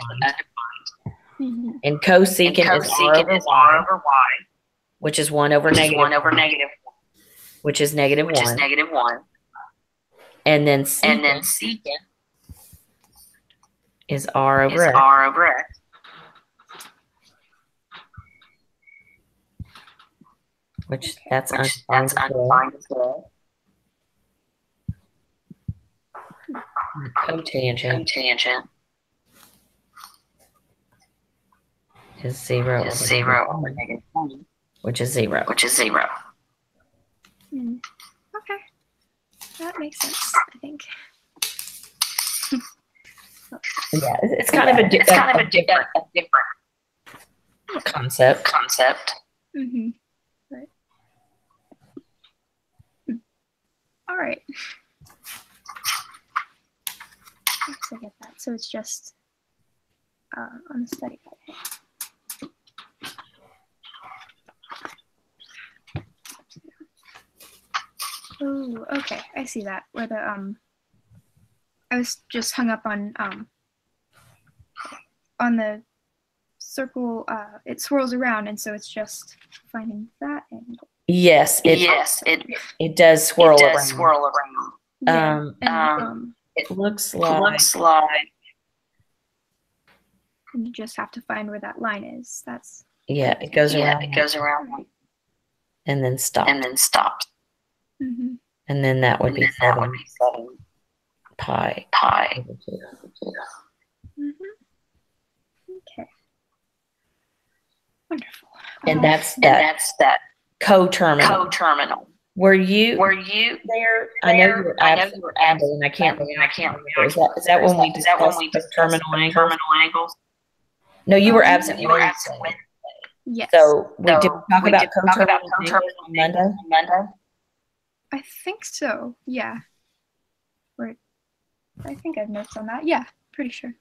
And cosecant is r over y, which is 1 over negative 1, which is negative 1. And then secant is r over x. Which that's undefined as well. Cotangent is 0 over negative 1, which is 0. Okay. That makes sense, I think. Yeah, it's kind of a different concept. Right. All right. I get that. So it's just on the study guide. Oh, okay. I see that. Where the I was just hung up on the circle. It swirls around, and so it's just finding that angle. Yes, it does swirl around. Yeah. It looks like and you just have to find where that line is. That's it goes around and then stops. Mm-hmm. And then that would be 7 pi over 2. Mm-hmm. Okay. Wonderful. And that's that coterminal. Were you there? I know you were absent, and I can't remember. Is that when we discussed coterminal angles? No, you were absent Wednesday. Yes. So we did talk about coterminal angles on Monday. I think so. Yeah. Right. I think I have notes on that. Yeah, pretty sure.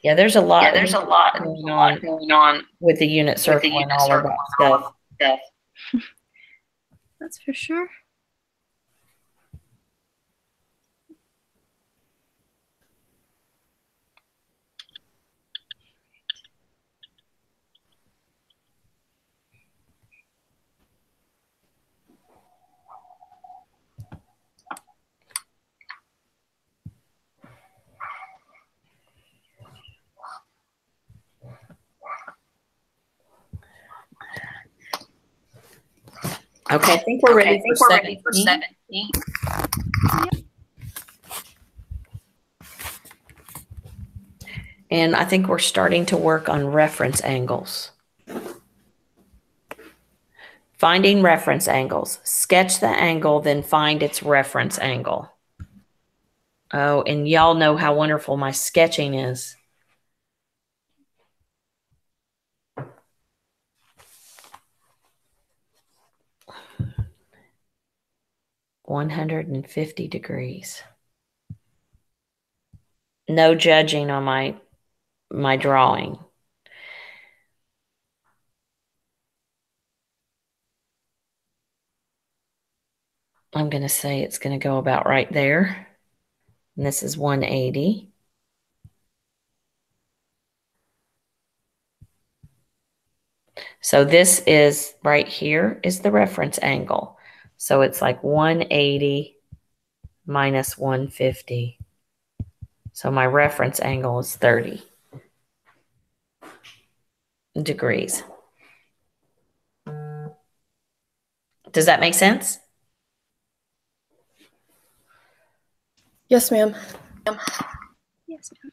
Yeah, there's a lot going on with the unit circle and all of that stuff. That's for sure. Okay, I think we're ready for 17. And I think we're starting to work on reference angles. Finding reference angles. Sketch the angle, then find its reference angle. Oh, and y'all know how wonderful my sketching is. (150°). No judging on my drawing. I'm going to say it's going to go about right there. And this is 180. So this is right here is the reference angle. So it's like 180 minus 150. So my reference angle is 30. degrees. Does that make sense? Yes, ma'am. Yes, ma'am.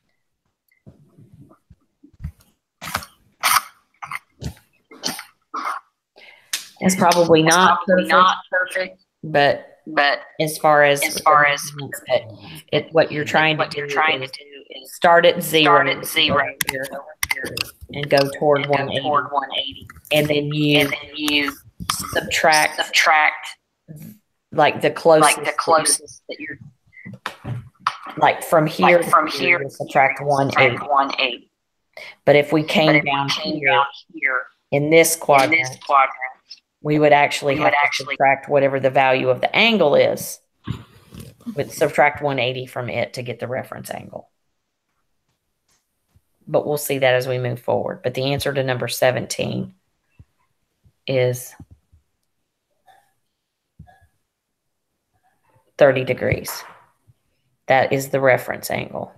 It's probably not perfect, but but as far as what you're trying what to you're do trying to is do is start at zero, start at zero over here over here and go toward and go 180, toward 180, and then you and then you subtract like the closest that you're like from here from to here you subtract 180. 180. But if we But came if we down came here down here in this in quadrant, this quadrant, we would actually we have would to actually subtract whatever the value of the angle is. We'd subtract 180 from it to get the reference angle. But we'll see that as we move forward. But the answer to number 17 is 30 degrees. That is the reference angle.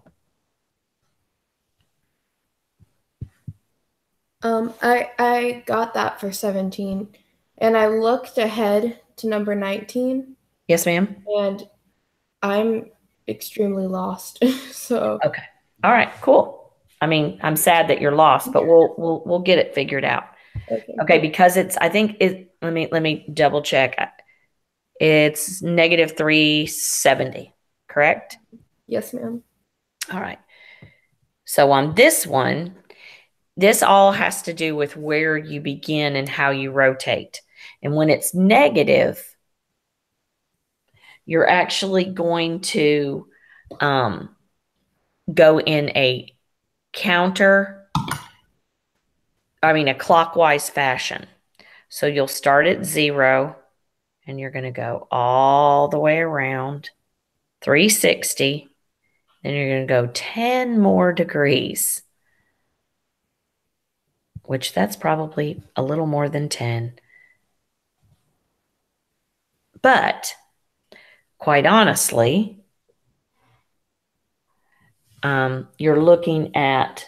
I got that for 17, and I looked ahead to number 19, Yes, ma'am. and I'm extremely lost. So Okay. All right. Cool. I mean, I'm sad that you're lost, but we'll get it figured out. Okay, because it's I think it. Let me double check. It's negative 370. Correct? Yes, ma'am. All right. So on this one, this all has to do with where you begin and how you rotate. And when it's negative, you're actually going to go in a clockwise fashion. So you'll start at 0 and you're going to go all the way around 360. Then you're going to go 10 more degrees, which that's probably a little more than 10. But quite honestly, you're looking at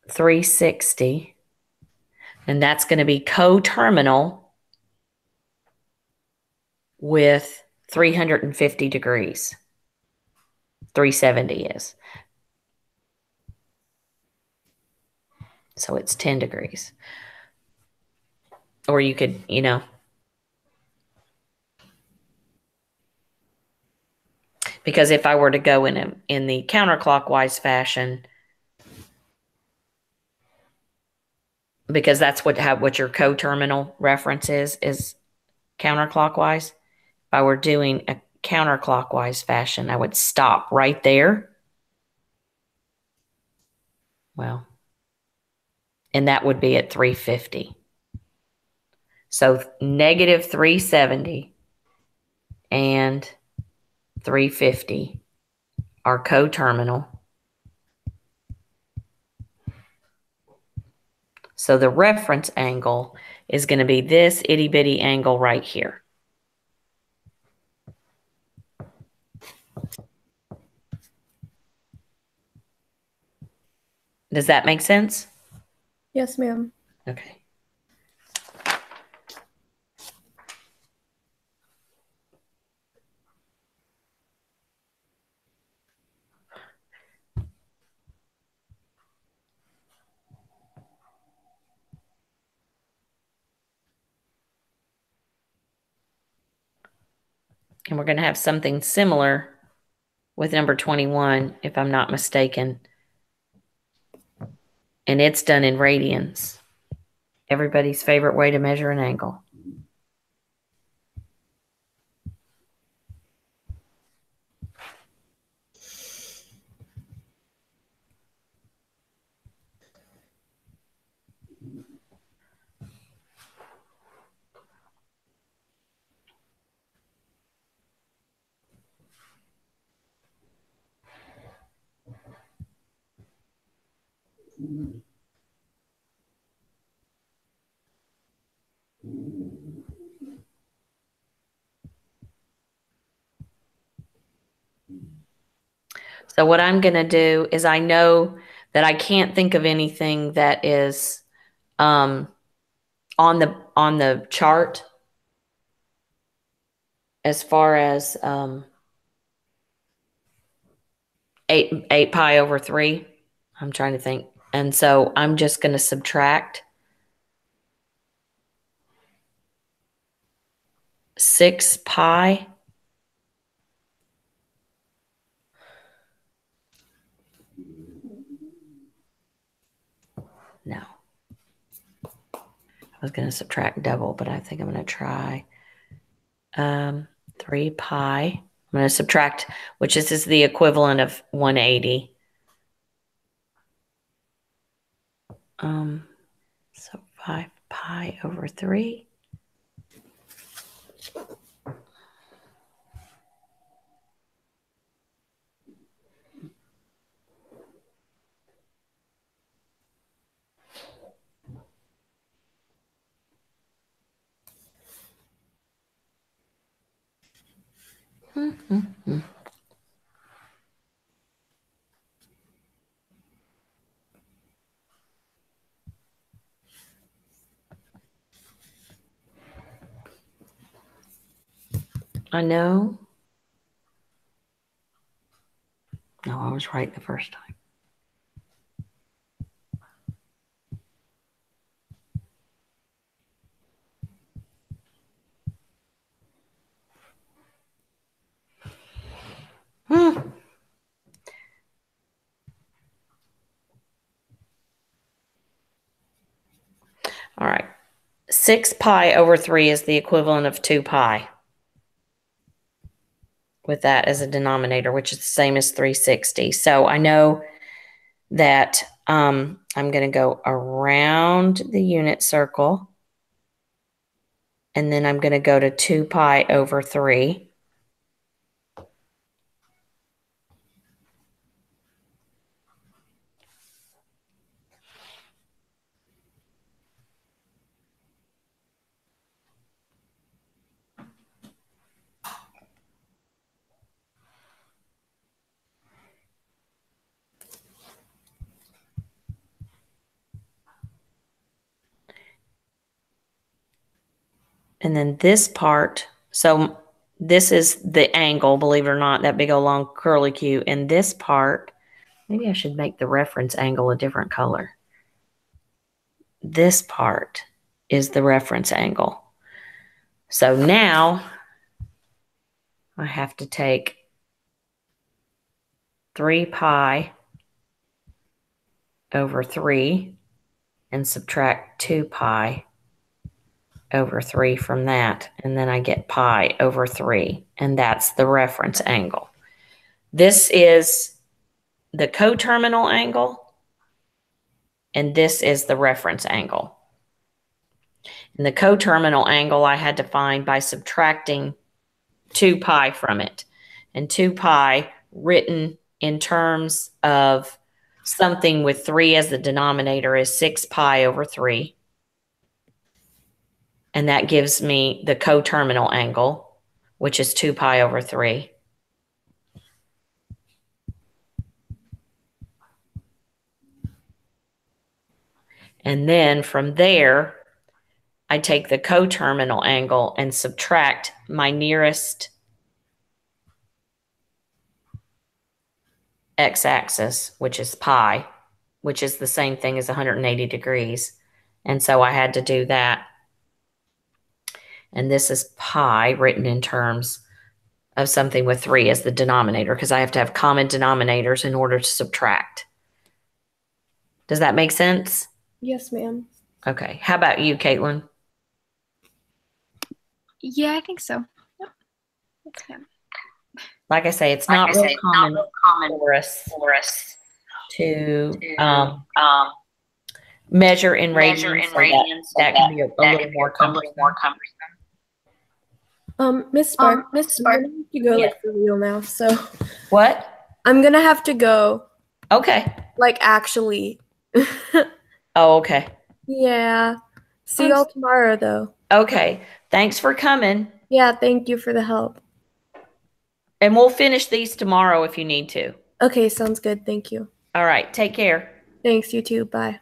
$360, and that's going to be coterminal with 350 degrees. 370 is. So it's 10 degrees. Or you could, because if I were to go in the counterclockwise fashion, because that's what your coterminal reference is counterclockwise. If I were doing a counterclockwise fashion, I would stop right there. Well, and that would be at 350. So negative 370 and 350 are coterminal. So the reference angle is going to be this itty bitty angle right here. Does that make sense? Yes, ma'am. Okay. And we're going to have something similar with number 21, if I'm not mistaken. And it's done in radians. Everybody's favorite way to measure an angle. So what I'm going to do is I know that I can't think of anything that is on the chart as far as 8 pi over 3. I'm trying to think. And so I'm just going to subtract 6 pi. No. I was going to subtract double, but I think I'm going to try 3 pi. I'm going to subtract, which is the equivalent of 180. So 5 pi over 3. I know. No, I was right the first time. All right. 6 pi over 3 is the equivalent of 2 pi. With that as a denominator, which is the same as 360. So I know that I'm going to go around the unit circle. And then I'm going to go to 2 pi over 3. And then this part, so this is the angle, believe it or not, that big old long curly Q. And this part, maybe I should make the reference angle a different color. This part is the reference angle. So now I have to take 3 pi over 3 and subtract 2 pi over 3 from that, and then I get pi over 3, and that's the reference angle. This is the coterminal angle, and this is the reference angle. And the coterminal angle I had to find by subtracting 2 pi from it. And 2 pi written in terms of something with 3 as the denominator is 6 pi over 3. And that gives me the coterminal angle, which is 2 pi over 3. And then from there, I take the coterminal angle and subtract my nearest x-axis, which is pi, which is the same thing as 180 degrees. And so I had to do that. And this is pi written in terms of something with 3 as the denominator, because I have to have common denominators in order to subtract. Does that make sense? Yes, ma'am. Okay. How about you, Caitlin? Yeah, I think so. Yep. Okay. Like I say, it's not real common for us to measure in radians. That can be a little more cumbersome. Miss Spark, I'm gonna have to go like for real now. So What? I'm gonna have to go. Okay. Like actually. Oh, okay. Yeah. See y'all tomorrow though. Okay. Thanks for coming. Yeah, thank you for the help. And we'll finish these tomorrow if you need to. Okay, sounds good. Thank you. All right, take care. Thanks, you too. Bye.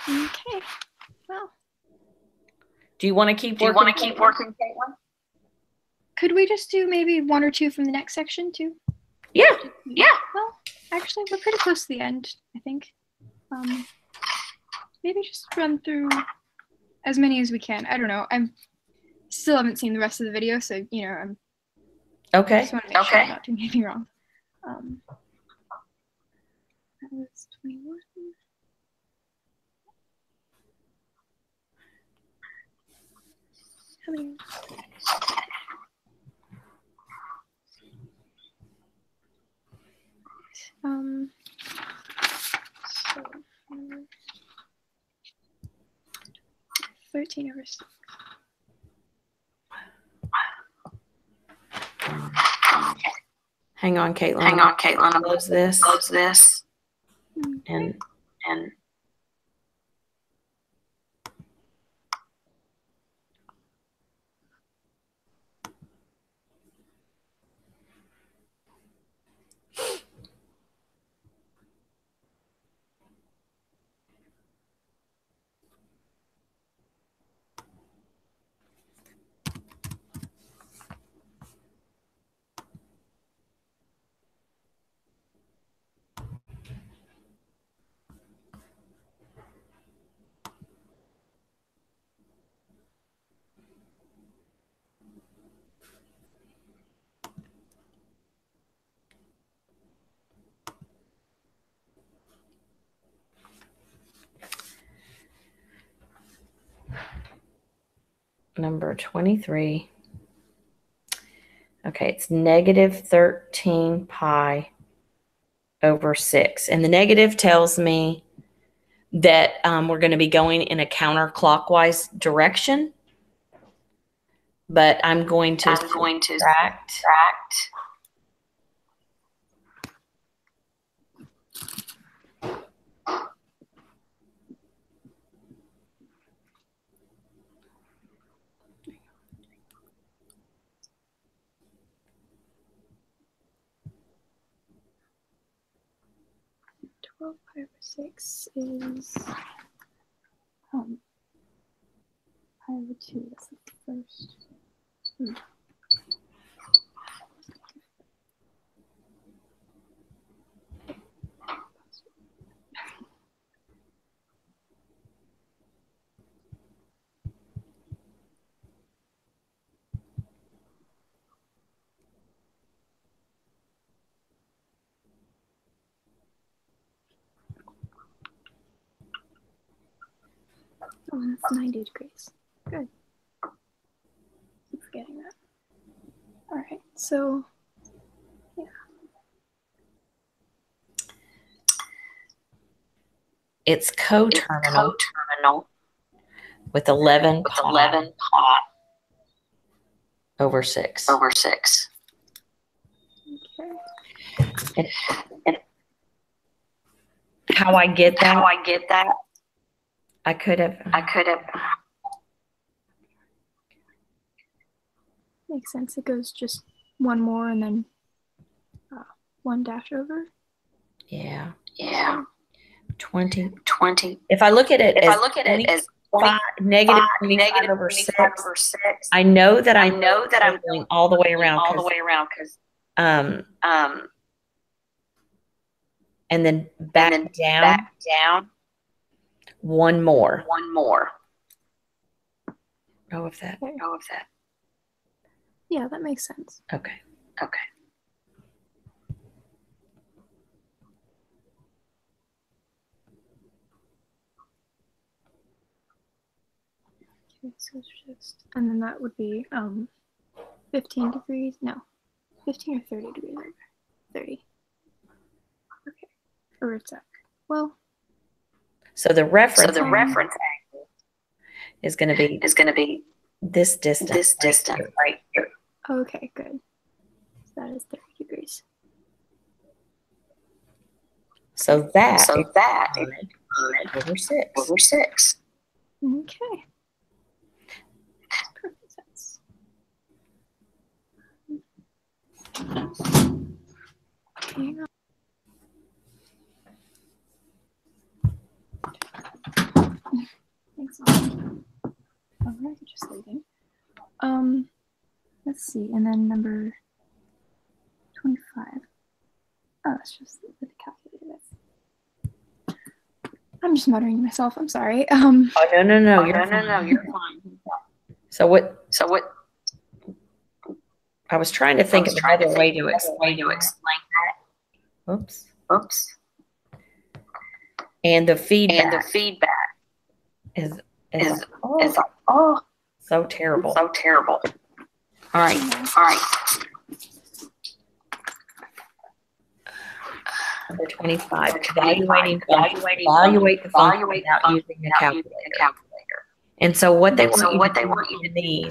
Okay. Well, Do you want to keep Do you working? want to keep working, Caitlin? could we just do maybe 1 or 2 from the next section too? Yeah. Yeah. Well, actually, we're pretty close to the end, I think. Maybe just run through as many as we can. I don't know. I'm still haven't seen the rest of the video, so you know, I Okay. just want to make sure I'm not doing anything wrong. That was 21. How many? So 13 over 6. Hang on, Caitlin. Hang on, Caitlin. I'm Close this. close this. And number 23. Okay, it's negative 13 pi over 6. And the negative tells me that we're going to be going in a counterclockwise direction. But I'm going to subtract. Pi over 6 is pi over 2. That's the first. Oh, that's 90 degrees. Good. Keep forgetting that. All right, so yeah. It's coterminal with 11 pi over 6. Okay. And how I get that? I could have. Makes sense. It goes just one more and then one dash over. Yeah. 20. If I look at it as negative 25 over 6, I know that I'm going all the way around. And then back down. One more. Know of that? Yeah, that makes sense. Okay. Okay, so it's just, and then that would be 15 degrees. No, 15 or 30 degrees over. 30. Okay. Or it's that. Well. So the reference angle is going to be this distance. Right here. Okay, good. So that is 30 degrees. So that is over 6. Okay. Perfect sense. Hang on. Thanks. All right, just leaving. Let's see, and then number 25. Oh, it's just with the calculator. I'm just muttering to myself. I'm sorry. Oh, no, You're fine. So what? So what? I was trying to think of another way to explain. that. Oops. Oops. And the feedback. And the feedback is is so terrible. so terrible. All right. All right. Number 25. Evaluate Evaluate the function without using a calculator. And so what they want you to do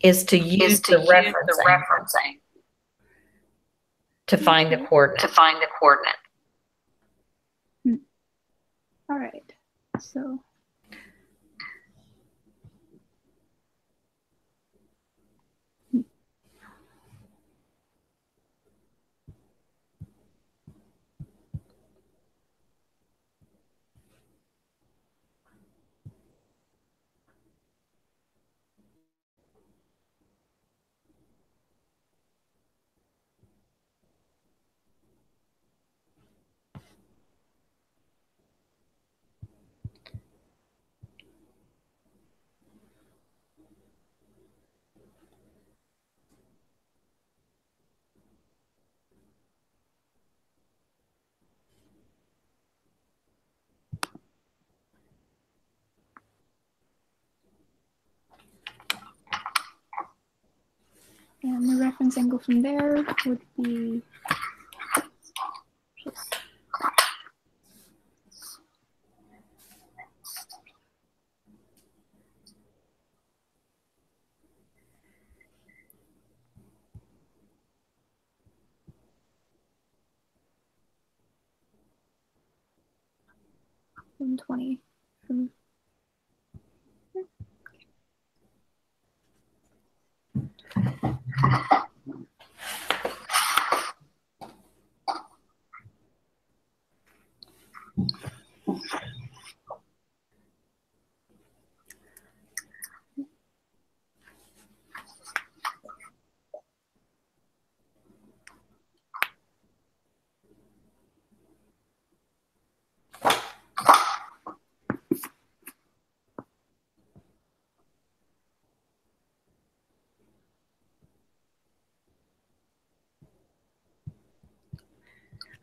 is to use the referencing to find the coordinate. All right. So. And the reference angle from there would be just $120 from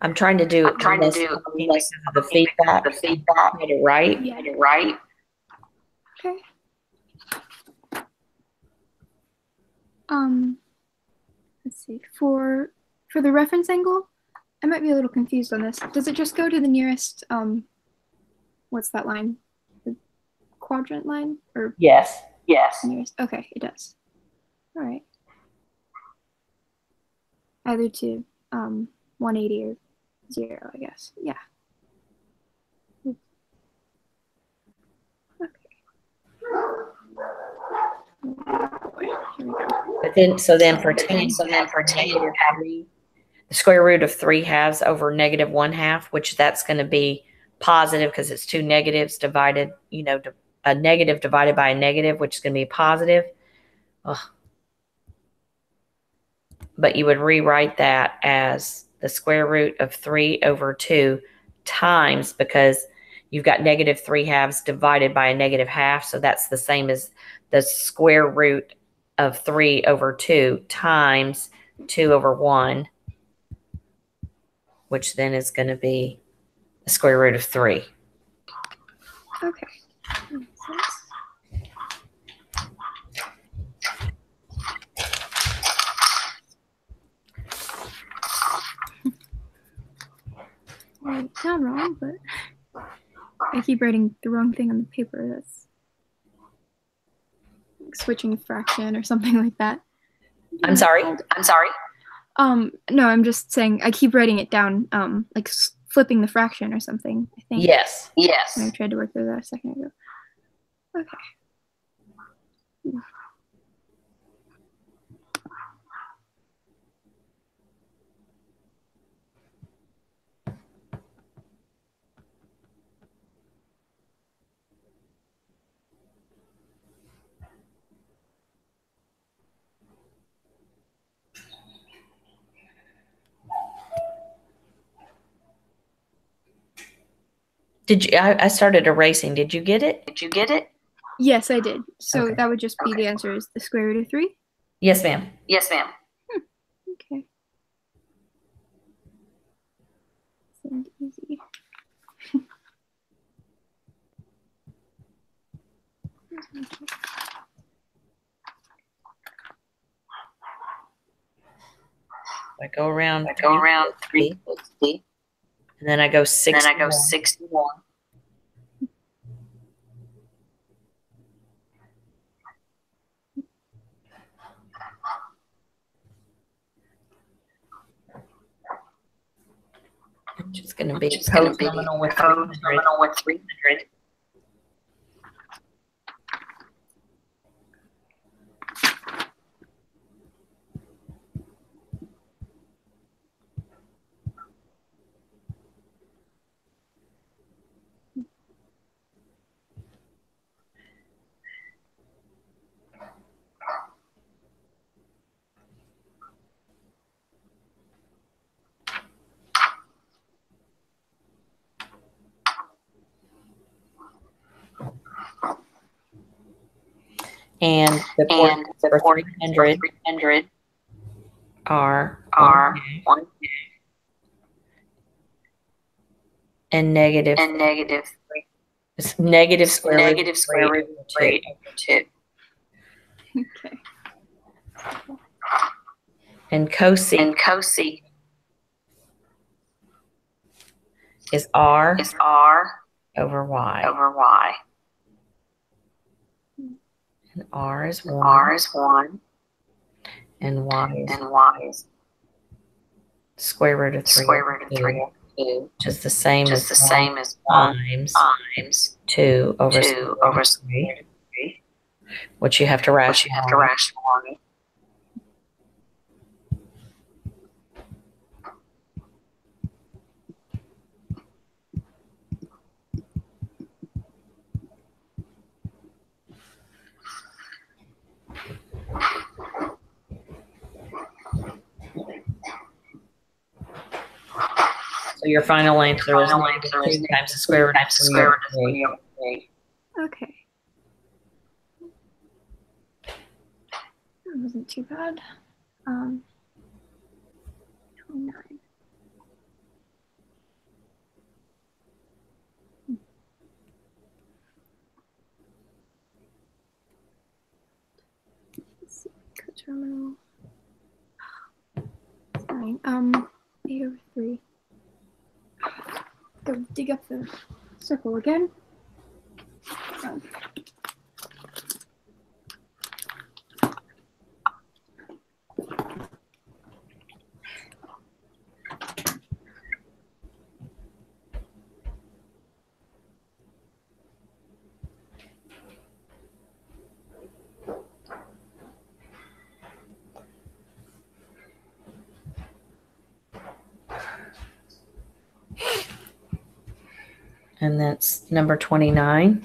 I'm trying to do less of the feedback. Get it right. Yeah. Right. Okay. Let's see. For the reference angle, I might be a little confused on this. Does it just go to the nearest what's that line? The quadrant line? Or Yes. nearest? Okay, it does. All right. Either to 180 or 0, I guess. Yeah. But then, so then for 10, the square root of 3/2 over -1/2, which that's going to be positive because it's two negatives divided, a negative divided by a negative, which is going to be positive. Ugh. But you would rewrite that as the square root of 3/2 times, because you've got -3/2 divided by a -1/2. So that's the same as the square root of 3/2 times 2/1, which then is going to be the square root of 3. Okay. Makes sense. I wrote it down wrong, but I keep writing the wrong thing on the paper. That's like switching a fraction or something like that. I'm sorry. No, I'm just saying I keep writing it down, like flipping the fraction or something, I think. Yes. When I tried to work through that a second ago. Okay. Did you? I started erasing. Did you get it? Did you get it? Yes, I did. So Okay. that would just be the answer is the square root of 3? Yes, ma'am. Yes, ma'am. Okay. Seemed easy. I go around. I go around 360. And then I go 61. Then I go 61. Which is going to be It's going to be terminal with code 300. terminal with 300. And the And the for coordinates 300 for 300 are are 1 and negative. and negative 3. It's negative square root Negative of square 3 root over of 2. 3 over 2. Okay. And cosec And cosec is R is R over Y. over Y. And R is 1. R is 1 And Y is and Y is square root of 3 square over root of 2, 3 over 2. which is the same Just as the 1 same as 1 times times 2 over 2 over square 3, root of 3, which you have to which you have to rationalize. rationalize. So your final answer is Final negative answer is 2 times the square root of times the 3 square over root of 3 3. over 3. Okay. That wasn't too bad. 29. Let's see. Coterminal. Fine. 8 over 3. Go dig up the circle again. Oh. And that's number 29.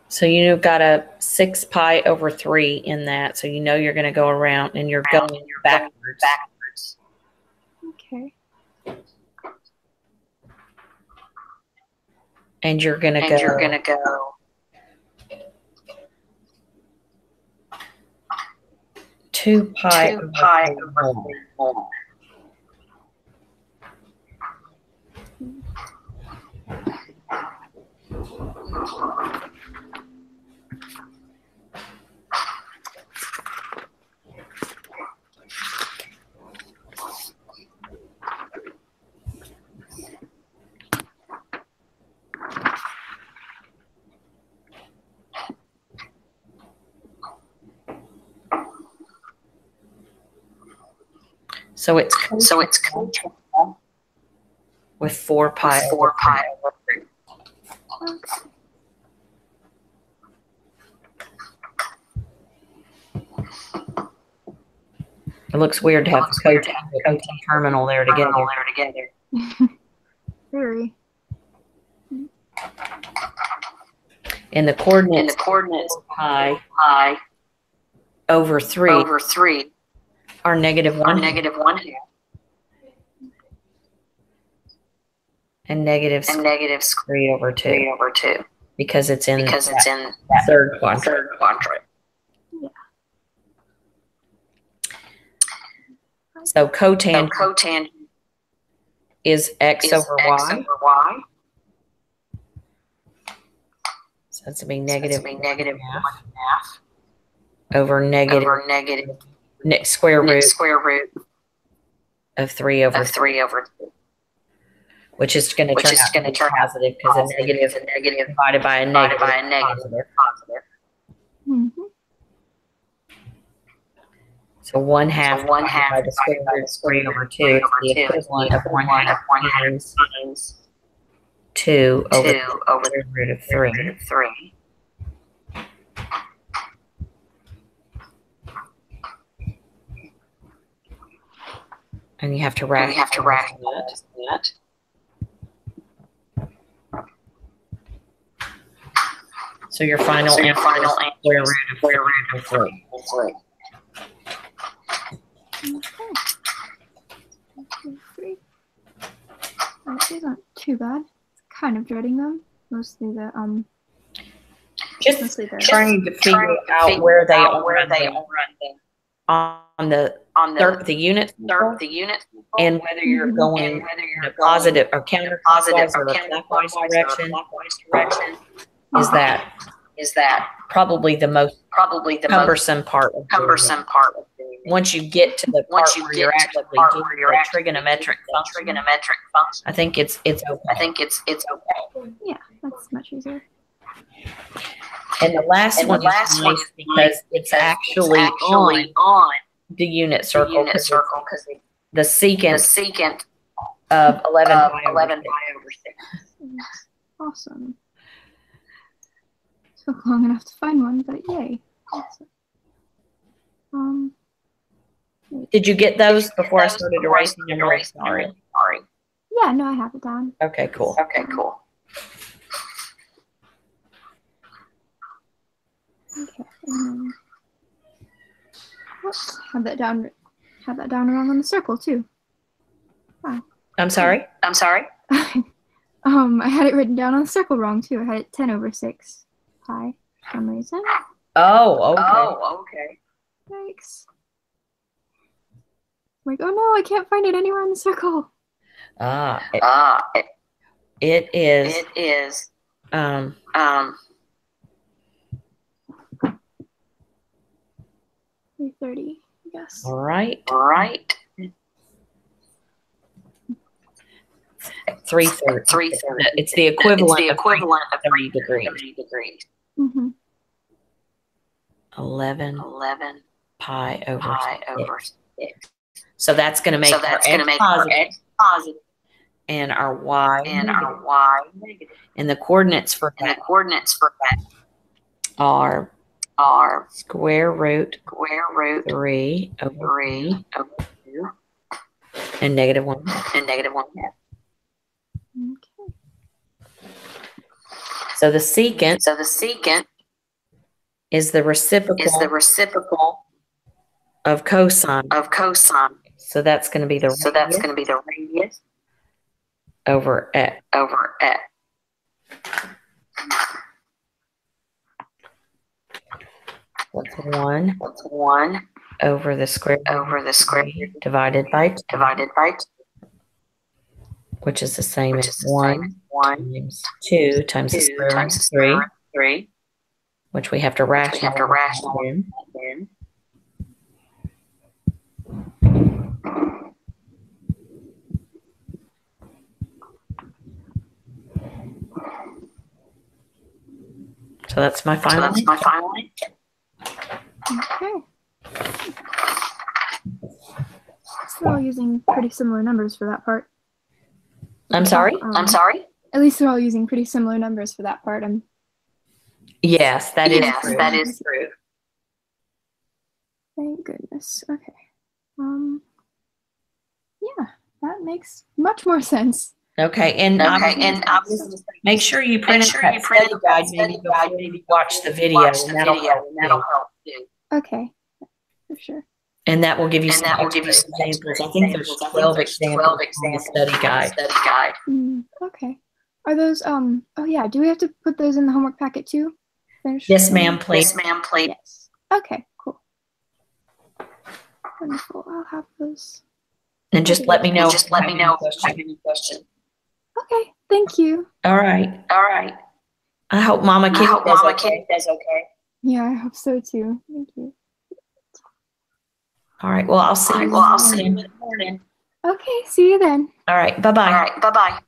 So you got a 6 pi over 3 in that. So you know you're going to go around and you're going backwards. Okay. And you're going to And go. you're going to go 2 pi 2 over pi 3 over more. 3 more. So it's cotangent with 4 pi with 4 pi over 3. Okay. It looks weird to have the cotangent terminal there together. Very. And the coordinates pi over 3 are negative 1 and negative 3 over 2 because it's in that third quadrant. Yeah. So cotangent is x over y. So that's going to be negative 1/2 over negative square root of 3 over 2, which is going to turn out to be positive because a negative divided by a negative is positive. Mm-hmm. So 1/2 divided by the square root of 3 over 2 is the equivalent of 1/2 times 2 over the square root of 3. And you have to rationalize that. So your final answer is square root of 3. Okay. These aren't too bad. Kind of dreading them. Mostly the Just trying to figure out where they are on the unit and whether you're going in a positive or counterclockwise or a clockwise direction. Is that probably the most cumbersome part of doing it. Once you get to the part where you're actually doing the trigonometric function, I think it's okay. Yeah, that's much easier. And the last one is nice because it's actually on the unit circle because the secant of 11 pi over 6. Awesome. Took long enough to find one, but yay. Awesome. Did you get those before I started erasing? I'm really sorry. Yeah, no, I have it down. Okay, cool. Okay. Whoops, had that down wrong on the circle too. Wow. I'm sorry? I had it written down on the circle wrong too. I had it 10 over 6 pi for some reason. Oh, okay. Yikes. I'm like, oh no, I can't find it anywhere on the circle. It is 330, I guess. all right. 330. It's the equivalent of 30 degrees. Mm-hmm. 11 pi over 6. So that's going to make our x positive and our y negative. And the coordinates for that are square root 3 over 2 and negative 1. Okay. So the secant is the reciprocal of cosine. So that's going to be the radius over x. That's 1 over the square root divided by 2, which is the same as 1 times 2 times the square root of 3, which we have to rationalize in. So that's my final answer. Okay. Still using pretty similar numbers for that part. I'm sorry? I'm sorry? At least they're all using pretty similar numbers for that part. Yes, that is Yes, true. that is true. Thank goodness. Okay. Yeah, that makes much more sense. Okay, and make sure you print out that study guide maybe before you watch the video, and that'll help too. Okay, for sure. And that will give you some extra examples. I think there's 12 examples in the study guide. Okay. Are those oh yeah, do we have to put those in the homework packet too? Finish? Yes, ma'am, please. Yes, ma'am, please. Yes. Okay, cool. Wonderful. I'll have those. And just let me know. Just let me know if you have any questions. Okay, thank you. All right. All right. I hope Mama Kitty does okay. Yeah, I hope so too. Thank you. All right. Well, I'll see you. I'll see you in the morning. Okay, see you then. All right. Bye-bye. All right. Bye-bye.